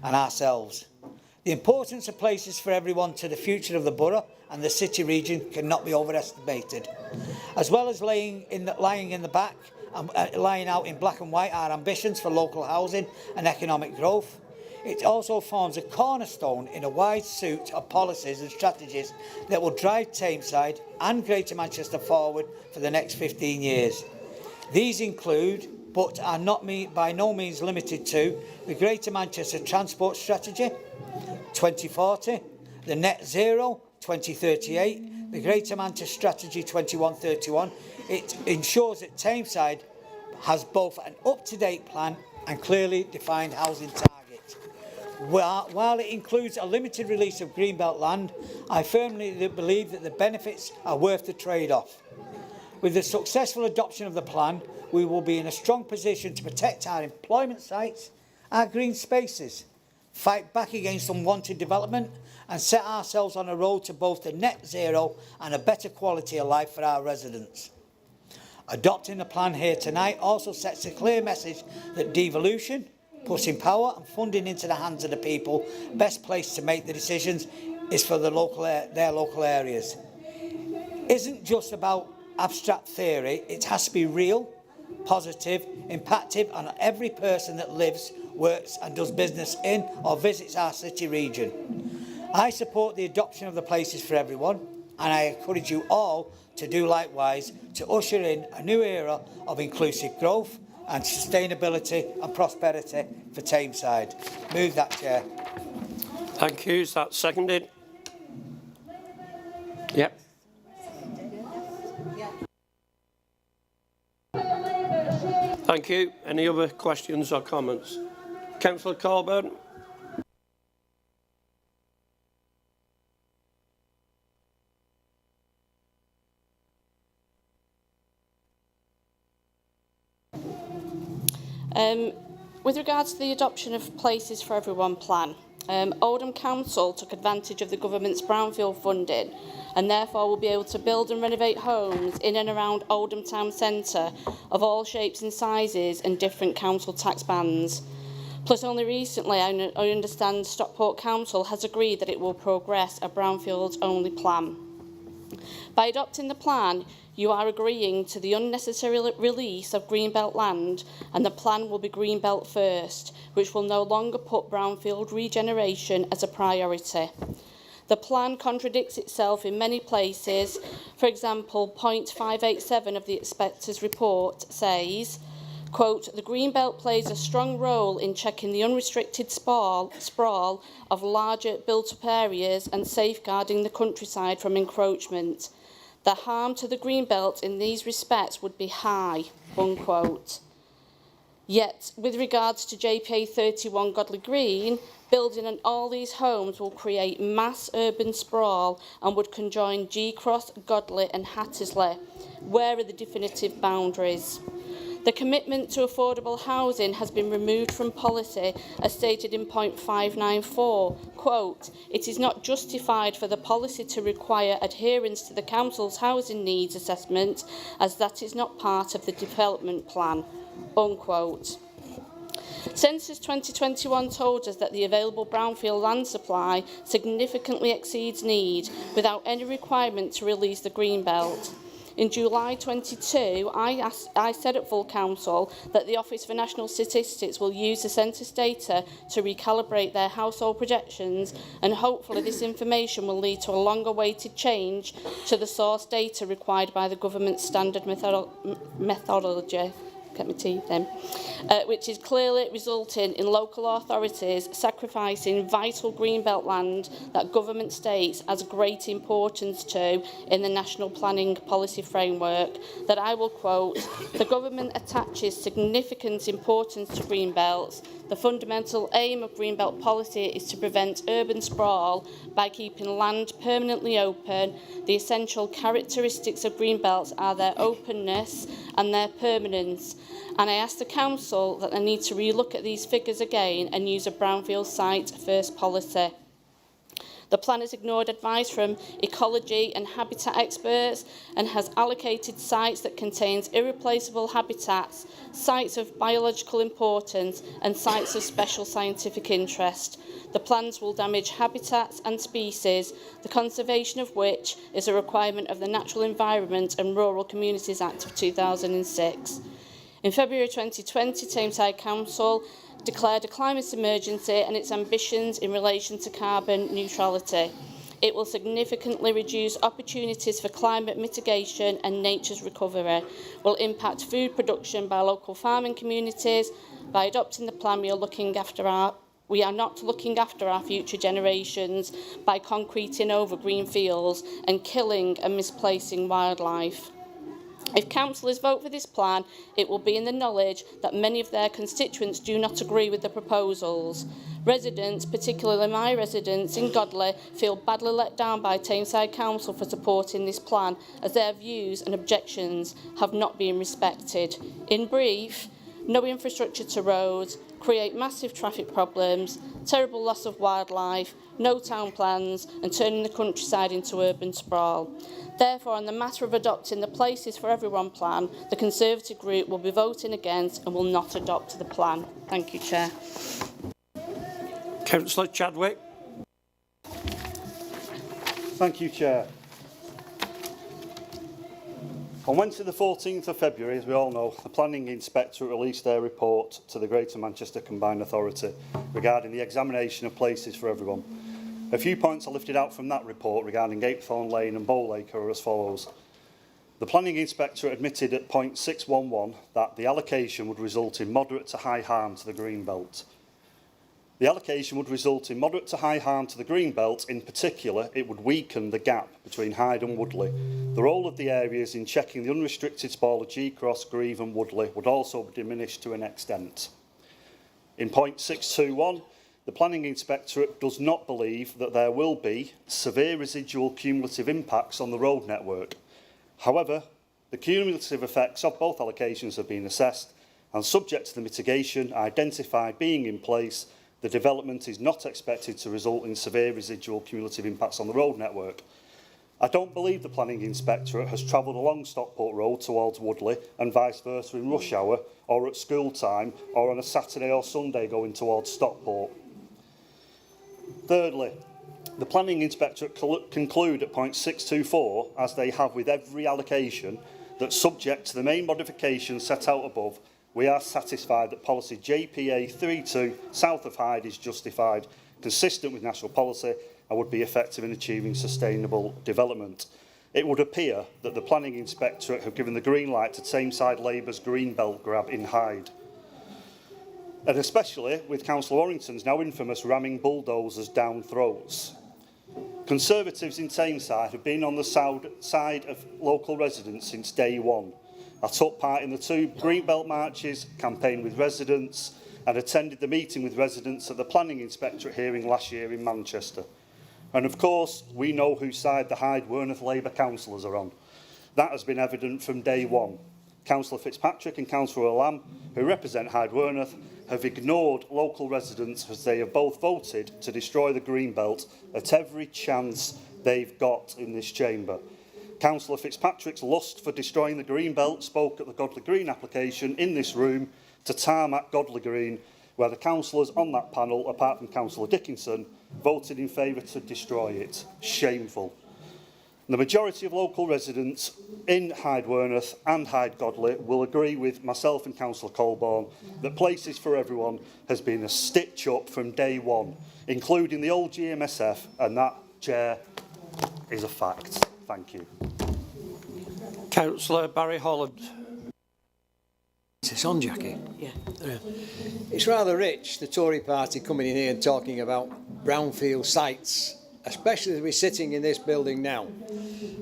and ourselves. The importance of Places for Everyone to the future of the borough and the city region cannot be overestimated. As well as lying in the back and lying out in black and white our ambitions for local housing and economic growth, it also forms a cornerstone in a wide suite of policies and strategies that will drive Tameside and Greater Manchester forward for the next 15 years. These include, but are not by no means limited to, the Greater Manchester Transport Strategy 2040, the Net Zero 2038, the Greater Manchester Strategy 2131. It ensures that Tameside has both an up-to-date plan and clearly defined housing targets. While it includes a limited release of Greenbelt land, I firmly believe that the benefits are worth the trade-off. With the successful adoption of the plan, we will be in a strong position to protect our employment sites, our green spaces, fight back against unwanted development and set ourselves on a road to both the net zero and a better quality of life for our residents. Adopting the plan here tonight also sets a clear message that devolution, putting power and funding into the hands of the people best placed to make the decisions is for their local areas. Isn't just about abstract theory, it has to be real, positive, impactful on every person that lives, works and does business in or visits our city region. I support the adoption of the Places for Everyone, and I encourage you all to do likewise to usher in a new era of inclusive growth and sustainability and prosperity for Tameside. Move that, Chair. Thank you. Is that seconded? Yep. Thank you. Any other questions or comments? Councillor Coburn. With regards to the adoption of Places for Everyone plan, Oldham Council took advantage of the government's brownfield funding and therefore will be able to build and renovate homes in and around Oldham town centre of all shapes and sizes and different council tax bands. Plus, only recently, I understand Stockport Council has agreed that it will progress a brownfield-only plan. By adopting the plan, you are agreeing to the unnecessary release of Greenbelt land, and the plan will be Greenbelt first, which will no longer put brownfield regeneration as a priority. The plan contradicts itself in many places. For example, point 587 of the Inspector's report says, quote, "The Greenbelt plays a strong role in checking the unrestricted sprawl of larger built-up areas and safeguarding the countryside from encroachment. The harm to the Greenbelt in these respects would be high," unquote. Yet, with regards to JPA 31 Godley Green, building on all these homes will create mass urban sprawl and would conjoin G-Cross, Godley and Hattersley. Where are the definitive boundaries? The commitment to affordable housing has been removed from policy, as stated in point 594. Quote, "It is not justified for the policy to require adherence to the Council's housing needs assessment, as that is not part of the development plan." Unquote. Census 2021 told us that the available brownfield land supply significantly exceeds need, without any requirement to release the Greenbelt. In July 22, I said at full council that the Office for National Statistics will use the census data to recalibrate their household projections, and hopefully this information will lead to a long-awaited change to the source data required by the government's standard methodology. Get my teeth in, which is clearly resulting in local authorities sacrificing vital Greenbelt land that government states has great importance to in the national planning policy framework, that I will quote, "The government attaches significant importance to Greenbelts. The fundamental aim of Greenbelt policy is to prevent urban sprawl by keeping land permanently open. The essential characteristics of Greenbelts are their openness and their permanence. And I ask the Council that they need to relook at these figures again and use a brownfield site first policy." The plan has ignored advice from ecology and habitat experts and has allocated sites that contain irreplaceable habitats, sites of biological importance and sites of special scientific interest. The plans will damage habitats and species, the conservation of which is a requirement of the Natural Environment and Rural Communities Act of 2006. In February 2020, Tameside Council declared a climate emergency and its ambitions in relation to carbon neutrality. It will significantly reduce opportunities for climate mitigation and nature's recovery, will impact food production by local farming communities. By adopting the plan, we are not looking after our future generations by concreting over green fields and killing and misplacing wildlife. If councillors vote for this plan, it will be in the knowledge that many of their constituents do not agree with the proposals. Residents, particularly my residents in Godley, feel badly let down by Tameside Council for supporting this plan, as their views and objections have not been respected. In brief, no infrastructure to roads, create massive traffic problems, terrible loss of wildlife, no town plans and turning the countryside into urban sprawl. Therefore, on the matter of adopting the Places for Everyone plan, the Conservative group will be voting against and will not adopt the plan. Thank you, Chair. Councillor Chadwick. Thank you, Chair. On Wednesday the 14th of February, as we all know, the Planning Inspector released their report to the Greater Manchester Combined Authority regarding the examination of Places for Everyone. A few points are lifted out from that report regarding Gapethorne Lane and Bowlake are as follows. The Planning Inspector admitted at point 611 that the allocation would result in moderate to high harm to the Greenbelt. The allocation would result in moderate to high harm to the Greenbelt. In particular, it would weaken the gap between Hyde and Woodley. The role of the areas in checking the unrestricted sprawl of G-Cross, Grieve and Woodley would also be diminished to an extent. In point 621, the Planning Inspectorate does not believe that there will be severe residual cumulative impacts on the road network. However, the cumulative effects of both allocations have been assessed, and subject to the mitigation identified being in place, the development is not expected to result in severe residual cumulative impacts on the road network. I don't believe the Planning Inspectorate has travelled along Stockport Road towards Woodley and vice versa in rush hour or at school time or on a Saturday or Sunday going towards Stockport. Thirdly, the Planning Inspectorate conclude at point 624, as they have with every allocation, that subject to the main modifications set out above, we are satisfied that policy JPA 32 south of Hyde is justified, consistent with national policy, and would be effective in achieving sustainable development. It would appear that the Planning Inspectorate have given the green light to Tameside Labour's Greenbelt grab in Hyde. And especially with Councillor Warrington's now infamous ramming bulldozers down throats. Conservatives in Tameside have been on the side of local residents since day one. I took part in the 2 Greenbelt marches, campaigned with residents, and attended the meeting with residents at the Planning Inspectorate hearing last year in Manchester. And of course, we know whose side the Hyde-Werneth Labour councillors are on. That has been evident from day one. Councillor Fitzpatrick and Councillor Lamb, who represent Hyde-Werneth, have ignored local residents as they have both voted to destroy the Greenbelt at every chance they've got in this chamber. Councillor Fitzpatrick's lust for destroying the Greenbelt spoke at the Godley Green application in this room to tarmac Godley Green, where the councillors on that panel, apart from Councillor Dickinson, voted in favour to destroy it. Shameful. The majority of local residents in Hyde-Werneth and Hyde-Godley will agree with myself and Councillor Colborne that Places for Everyone has been a stitch-up from day one, including the old GMSF, and that, Chair, is a fact. Thank you. Councillor Barry Holland. It's on, Jackie. Yeah. It's rather rich, the Tory party coming in here and talking about brownfield sites, especially as we're sitting in this building now,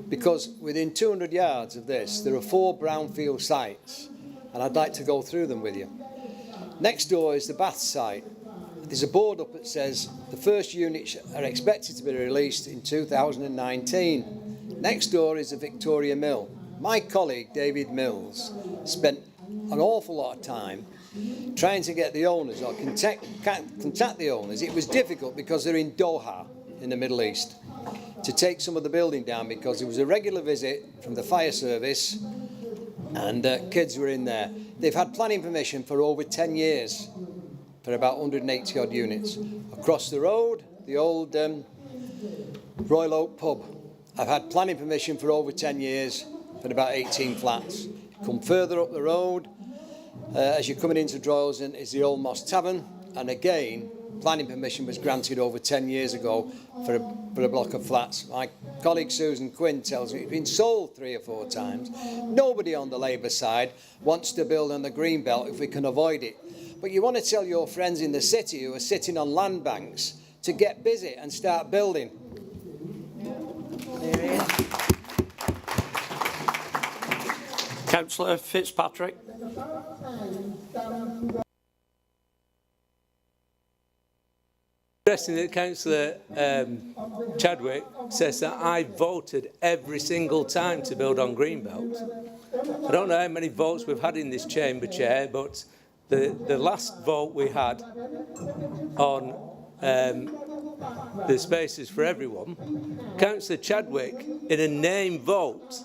because within 200 yards of this, there are 4 brownfield sites, and I'd like to go through them with you. Next door is the Bath site. There's a board up that says the first units are expected to be released in 2019. Next door is the Victoria Mill. My colleague, David Mills, spent an awful lot of time trying to get the owners or contact the owners. It was difficult because they're in Doha in the Middle East to take some of the building down, because there was a regular visit from the fire service and kids were in there. They've had planning permission for over 10 years for about 180 odd units. Across the road, the old Royal Oak pub. I've had planning permission for over 10 years for about 18 flats. Come further up the road, as you're coming into Droylsden, is the Old Moss Tavern, and again, planning permission was granted over 10 years ago for a block of flats. My colleague Susan Quinn tells me it's been sold 3 or 4 times. Nobody on the Labour side wants to build on the Greenbelt if we can avoid it. But you want to tell your friends in the city who are sitting on land banks to get busy and start building. There he is. Councillor Fitzpatrick. Interesting that Councillor Chadwick says that I voted every single time to build on Greenbelt. I don't know how many votes we've had in this chamber, Chair, but the last vote we had on the Spaces for Everyone, Councillor Chadwick, in a name vote,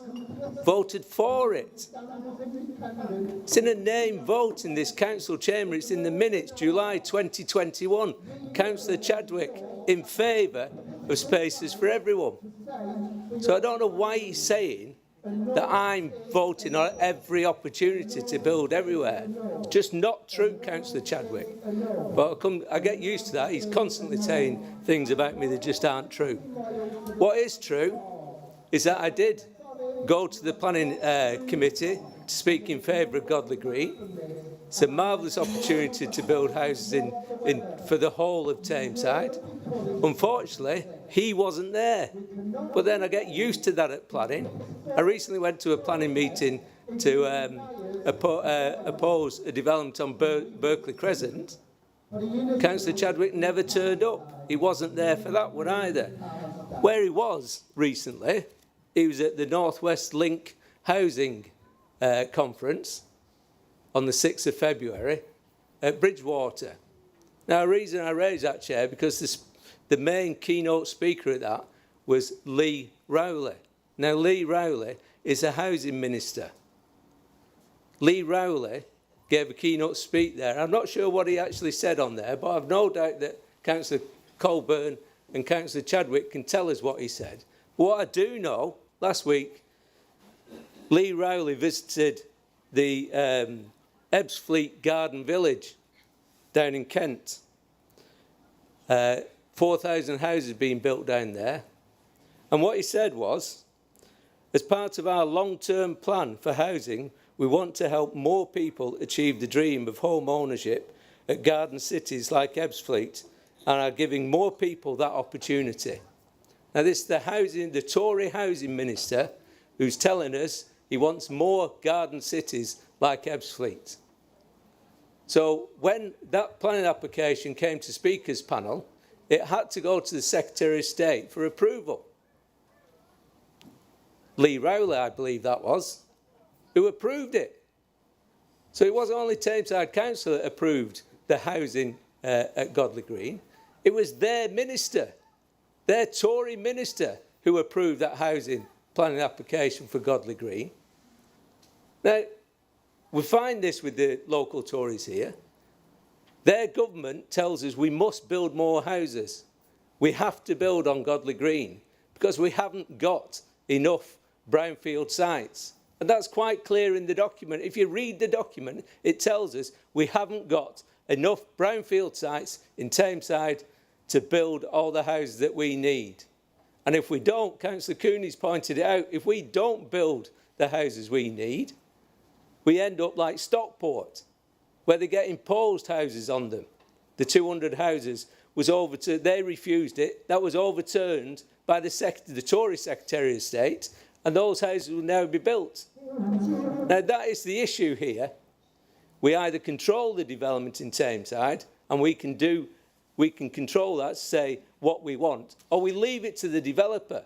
voted for it. It's in a name vote in this council chamber. It's in the minutes, July 2021. Councillor Chadwick in favour of Spaces for Everyone. So I don't know why he's saying that I'm voting on every opportunity to build everywhere. It's just not true, Councillor Chadwick. But I get used to that. He's constantly saying things about me that just aren't true. What is true is that I did go to the planning committee to speak in favour of Godley Green. It's a marvellous opportunity to build houses for the whole of Tameside. Unfortunately, he wasn't there. But then I get used to that at planning. I recently went to a planning meeting to oppose a development on Berkeley Crescent, Councillor Chadwick never turned up. He wasn't there for that one either. Where he was recently, he was at the North West Link Housing Conference on the 6th of February at Bridgewater. Now, the reason I raise that, Chair, because the main keynote speaker at that was Lee Rowley. Now, Lee Rowley is a housing minister. Lee Rowley gave a keynote speech there. I'm not sure what he actually said on there, but I've no doubt that Councillor Colburn and Councillor Chadwick can tell us what he said. But what I do know, last week, Lee Rowley visited the Ebbsfleet Garden Village down in Kent. 4,000 houses being built down there. And what he said was, as part of our long-term plan for housing, we want to help more people achieve the dream of home ownership at garden cities like Ebbsfleet and are giving more people that opportunity. Now, this is the Tory housing minister who's telling us he wants more garden cities like Ebbsfleet. So when that planning application came to Speaker's panel, it had to go to the Secretary of State for approval. Lee Rowley, I believe that was, who approved it. So it wasn't only Tameside Council that approved the housing at Godley Green. It was their minister, their Tory minister, who approved that housing planning application for Godley Green. Now, we find this with the local Tories here. Their government tells us we must build more houses. We have to build on Godley Green because we haven't got enough brownfield sites. And that's quite clear in the document. If you read the document, it tells us we haven't got enough brownfield sites in Tameside to build all the houses that we need. And if we don't, Councillor Cooney's pointed it out, if we don't build the houses we need, we end up like Stockport, where they get imposed houses on them. The 200 houses was overturned. They refused it. That was overturned by the Tory Secretary of State, and those houses will now be built. Now, that is the issue here. We either control the development in Tameside, and we can control that, say what we want, or we leave it to the developer.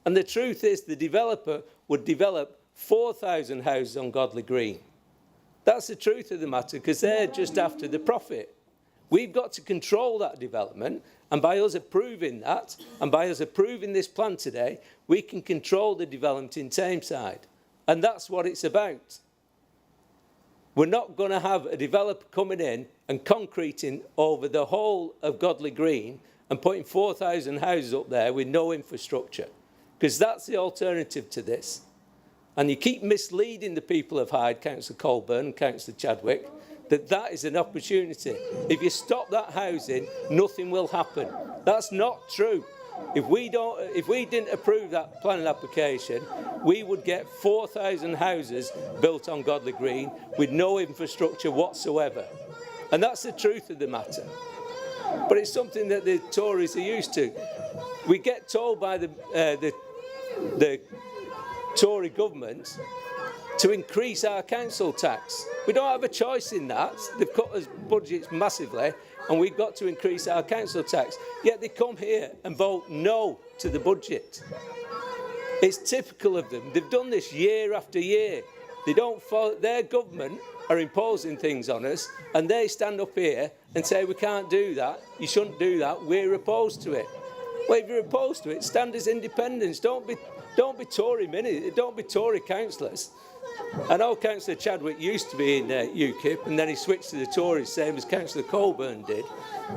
And the truth is, the developer would develop 4,000 houses on Godley Green. That's the truth of the matter, because they're just after the profit. We've got to control that development, and by us approving that, and by us approving this plan today, we can control the development in Tameside. And that's what it's about. We're not going to have a developer coming in and concreting over the whole of Godley Green and putting 4,000 houses up there with no infrastructure, because that's the alternative to this. And you keep misleading the people of Hyde, Councillor Colburn and Councillor Chadwick, that is an opportunity. If you stop that housing, nothing will happen. That's not true. If we didn't approve that planning application, we would get 4,000 houses built on Godley Green with no infrastructure whatsoever. And that's the truth of the matter. But it's something that the Tories are used to. We get told by the Tory government to increase our council tax. We don't have a choice in that. They've cut us budgets massively, and we've got to increase our council tax. Yet they come here and vote no to the budget. It's typical of them. They've done this year after year. They don't follow. Their government are imposing things on us, and they stand up here and say, we can't do that, you shouldn't do that, we're opposed to it. Well, if you're opposed to it, stand as independents. Don't be Tory don't be Tory councillors. I know Councillor Chadwick used to be in UKIP, and then he switched to the Tories, same as Councillor Colburn did.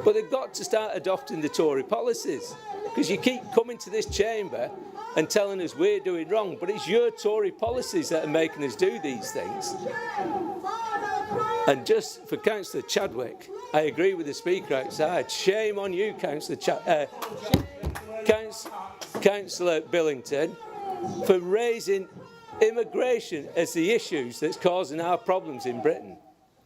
But they've got to start adopting the Tory policies, because you keep coming to this chamber and telling us we're doing wrong, but it's your Tory policies that are making us do these things. And just for Councillor Chadwick, I agree with the speaker outside. Shame on you, Councillor Billington, for raising immigration as the issues that's causing our problems in Britain.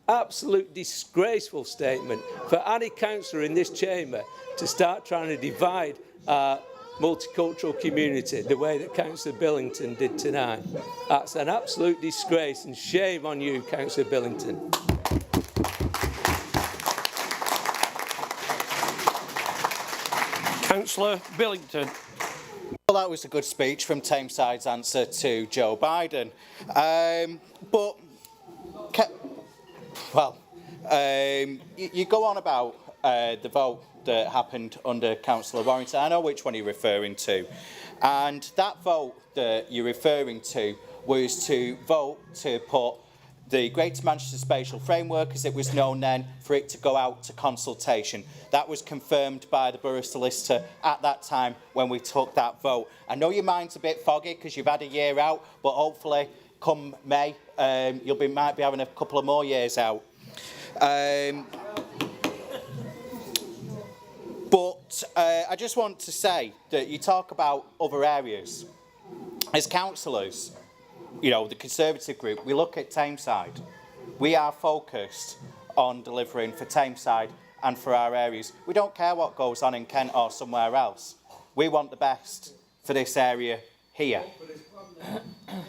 Absolute disgraceful statement for any councillor in this chamber to start trying to divide our multicultural community the way that Councillor Billington did tonight. That's an absolute disgrace, and shame on you, Councillor Billington. Councillor Billington. Well, that was a good speech from Tameside's answer to Joe Biden. You go on about the vote that happened under Councillor Warrington. I know which one you're referring to. And that vote that you're referring to was to vote to put the Greater Manchester Spatial Framework, as it was known then, for it to go out to consultation. That was confirmed by the Borough Solicitor at that time when we took that vote. I know your mind's a bit foggy because you've had a year out, but hopefully come May, might be having a couple of more years out. I just want to say that you talk about other areas. As councillors, you know, the Conservative group, we look at Tameside. We are focused on delivering for Tameside and for our areas. We don't care what goes on in Kent or somewhere else. We want the best for this area here.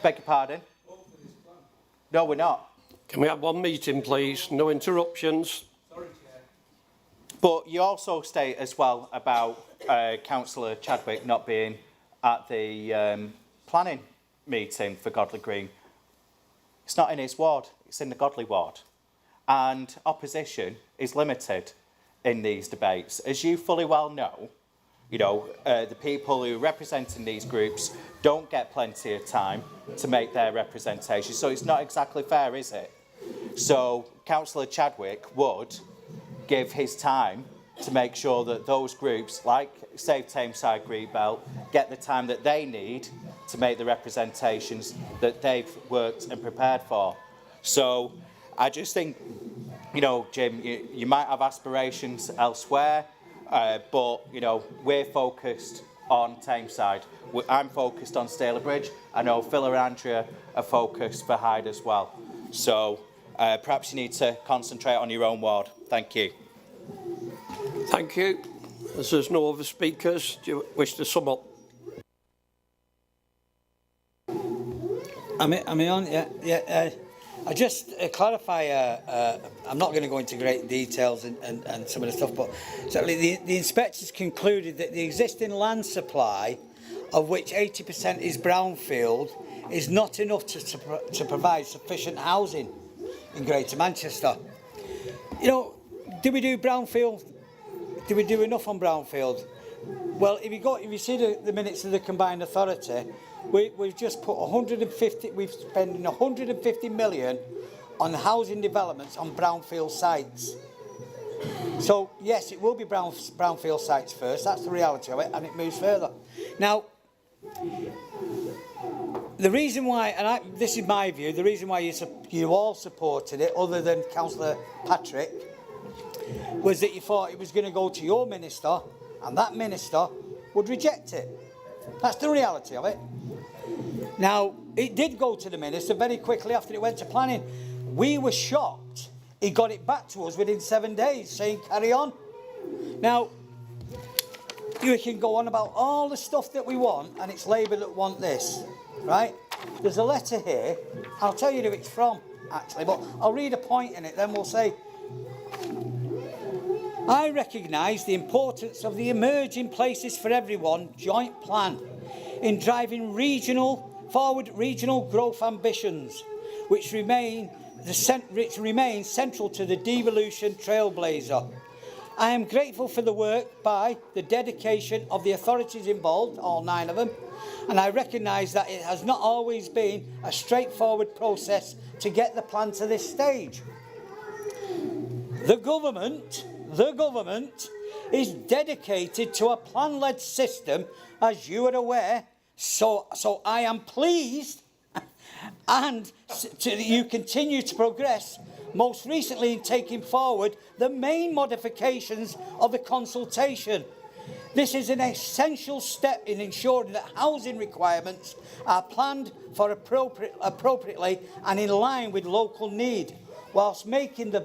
Beg your pardon? No, we're not. Can we have one meeting, please? No interruptions. But you also state as well about Councillor Chadwick not being at the planning meeting for Godley Green. It's not in his ward, it's in the Godley ward. And opposition is limited in these debates. As you fully well know, you know, the people who are representing these groups don't get plenty of time to make their representation. So it's not exactly fair, is it? So Councillor Chadwick would give his time to make sure that those groups, like Save Tameside Greenbelt, get the time that they need to make the representations that they've worked and prepared for. So I just think, you know, Jim, you might have aspirations elsewhere, but, you know, we're focused on Tameside. I'm focused on Staler Bridge. I know Phil and Andrea are focused for Hyde as well. So perhaps you need to concentrate on your own ward. Thank you. Thank you. As there's no other speakers, do you wish to sum up? Am I on? Yeah. I just clarify, I'm not going to go into great details and some of the stuff, but certainly the inspectors concluded that the existing land supply, of which 80% is brownfield, is not enough to provide sufficient housing in Greater Manchester. You know, do we do brownfield? Do we do enough on brownfield? Well, if you see the minutes of the combined authority, we've just put we've spent 150 million on housing developments on brownfield sites. So yes, it will be brownfield sites first. That's the reality of it, and it moves further. Now, the reason why, and this is my view, the reason why you all supported it, other than Councillor Patrick, was that you thought it was going to go to your minister, and that minister would reject it. That's the reality of it. Now, it did go to the minister very quickly after it went to planning. We were shocked. He got it back to us within 7 days, saying carry on. Now, you can go on about all the stuff that we want, and it's Labour that want this, right? There's a letter here. I'll tell you who it's from, actually, but I'll read a point in it, then we'll say, I recognise the importance of the Emerging Places for Everyone joint plan in driving forward regional growth ambitions, which remain central to the devolution trailblazer. I am grateful for the work by the dedication of the authorities involved, all 9 of them, and I recognise that it has not always been a straightforward process to get the plan to this stage. The government is dedicated to a plan-led system, as you are aware, so I am pleased and you continue to progress, most recently in taking forward the main modifications of the consultation. This is an essential step in ensuring that housing requirements are planned for appropriately and in line with local need, whilst making the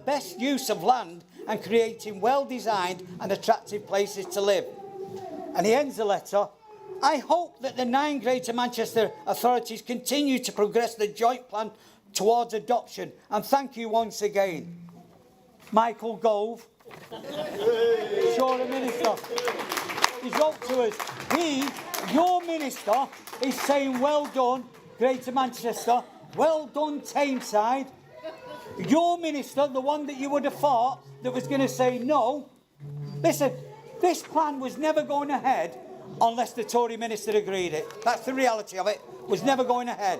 best use of land and creating well-designed and attractive places to live. And he ends the letter, I hope that the 9 Greater Manchester authorities continue to progress the joint plan towards adoption. And thank you once again. Michael Gove, Sure, the Minister. He's wrote to us. Your Minister, is saying well done, Greater Manchester, well done, Tameside. Your Minister, the one that you would have thought that was going to say no. Listen, this plan was never going ahead unless the Tory Minister agreed it. That's the reality of it. It was never going ahead.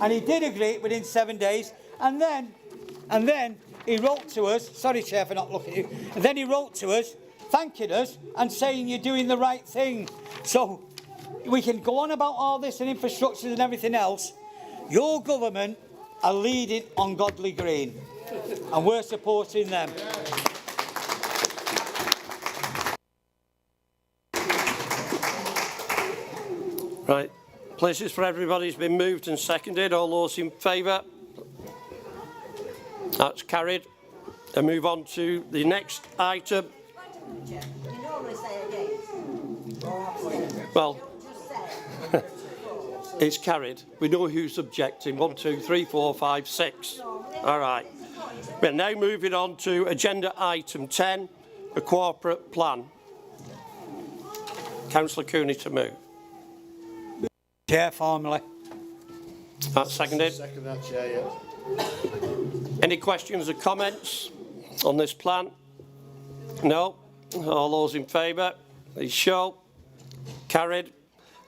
And he did agree it within 7 days. And then he wrote to us, sorry, Chair, for not looking at you, and then he wrote to us, thanking us and saying you're doing the right thing. So we can go on about all this and infrastructures and everything else. Your government are leading on Godley Green, and we're supporting them. Right. Places for everybody's been moved and seconded. All those in favour? That's carried. And move on to the next item. Well, it's carried. We know who's objecting. 1, 2, 3, 4, 5, 6. All right. We're now moving on to agenda item 10, a corporate plan. Councillor Cooney to move. Chair, formally. That's seconded. Second that, Chair, yeah. Any questions or comments on this plan? No? All those in favour? Please show. Carried.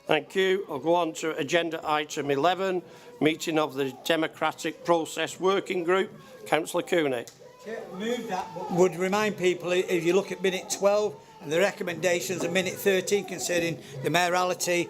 Thank you. I'll go on to agenda item 11, meeting of the Democratic Process Working Group. Councillor Cooney. Chair, move that, but would remind people, if you look at minute 12 and the recommendations of minute 13 concerning the mayoralty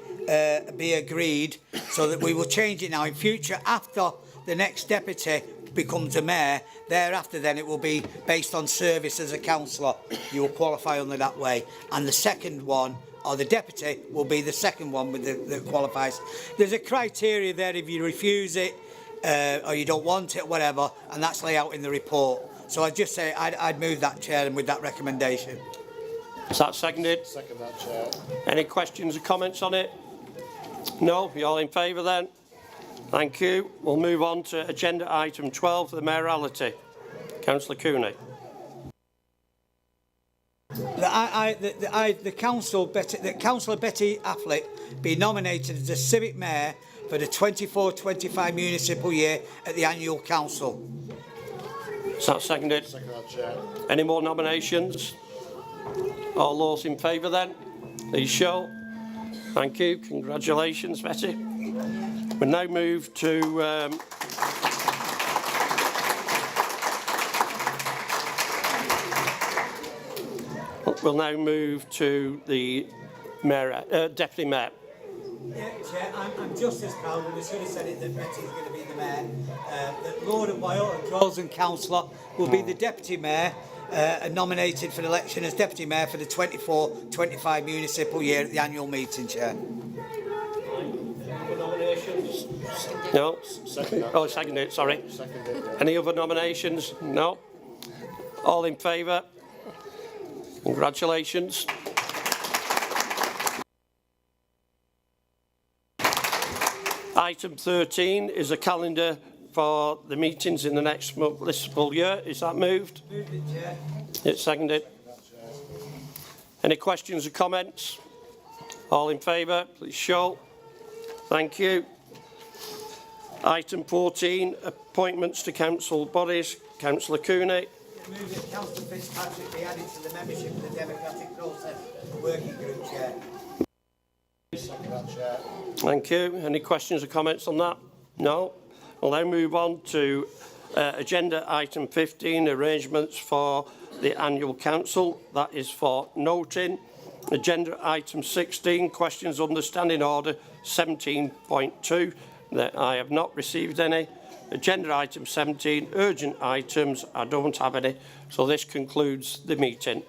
be agreed, so that we will change it now in future after the next deputy becomes a mayor. Thereafter then it will be based on service as a councillor. You will qualify under that way. And the second one, or the deputy, will be the second one with that qualifies. There's a criteria there if you refuse it or you don't want it, whatever, and that's laid out in the report. So I'd just say I'd move that, Chair, and with that recommendation. Is that seconded? Second that, Chair. Any questions or comments on it? No? You all in favour then? Thank you. We'll move on to agenda item 12, the mayoralty. Councillor Cooney. Councillor Betty Affleck be nominated as the civic mayor for the 24-25 municipal year at the annual council. Is that seconded? Second that, Chair. Any more nominations? All those in favour then? Please show. Thank you. Congratulations, Betty. We now move to we'll now move to the mayor, deputy mayor. Yeah, Chair, I'm just as proud, and we should have said it, that Betty's going to be the mayor, that Laura Boyle, a Drolsden councillor, will be the deputy mayor, nominated for election as deputy mayor for the 24-25 municipal year at the annual meeting, Chair. Nominations? No? Oh, second it, sorry. Any other nominations? No? All in favour? Congratulations. Item 13 is a calendar for the meetings in the next municipal year. Is that moved? Moved it, Chair. It's seconded. Any questions or comments? All in favour, please show. Thank you. Item 14, appointments to council bodies. Councillor Cooney. Move that Councillor Fitzpatrick be added to the membership of the Democratic Process Working Group, Chair. Second that, Chair. Thank you. Any questions or comments on that? No? We'll now move on to agenda item 15, arrangements for the annual council. That is for noting. Agenda item 16, questions under standing order 17.2. That I have not received any. Agenda item 17, urgent items. I don't have any. So this concludes the meeting.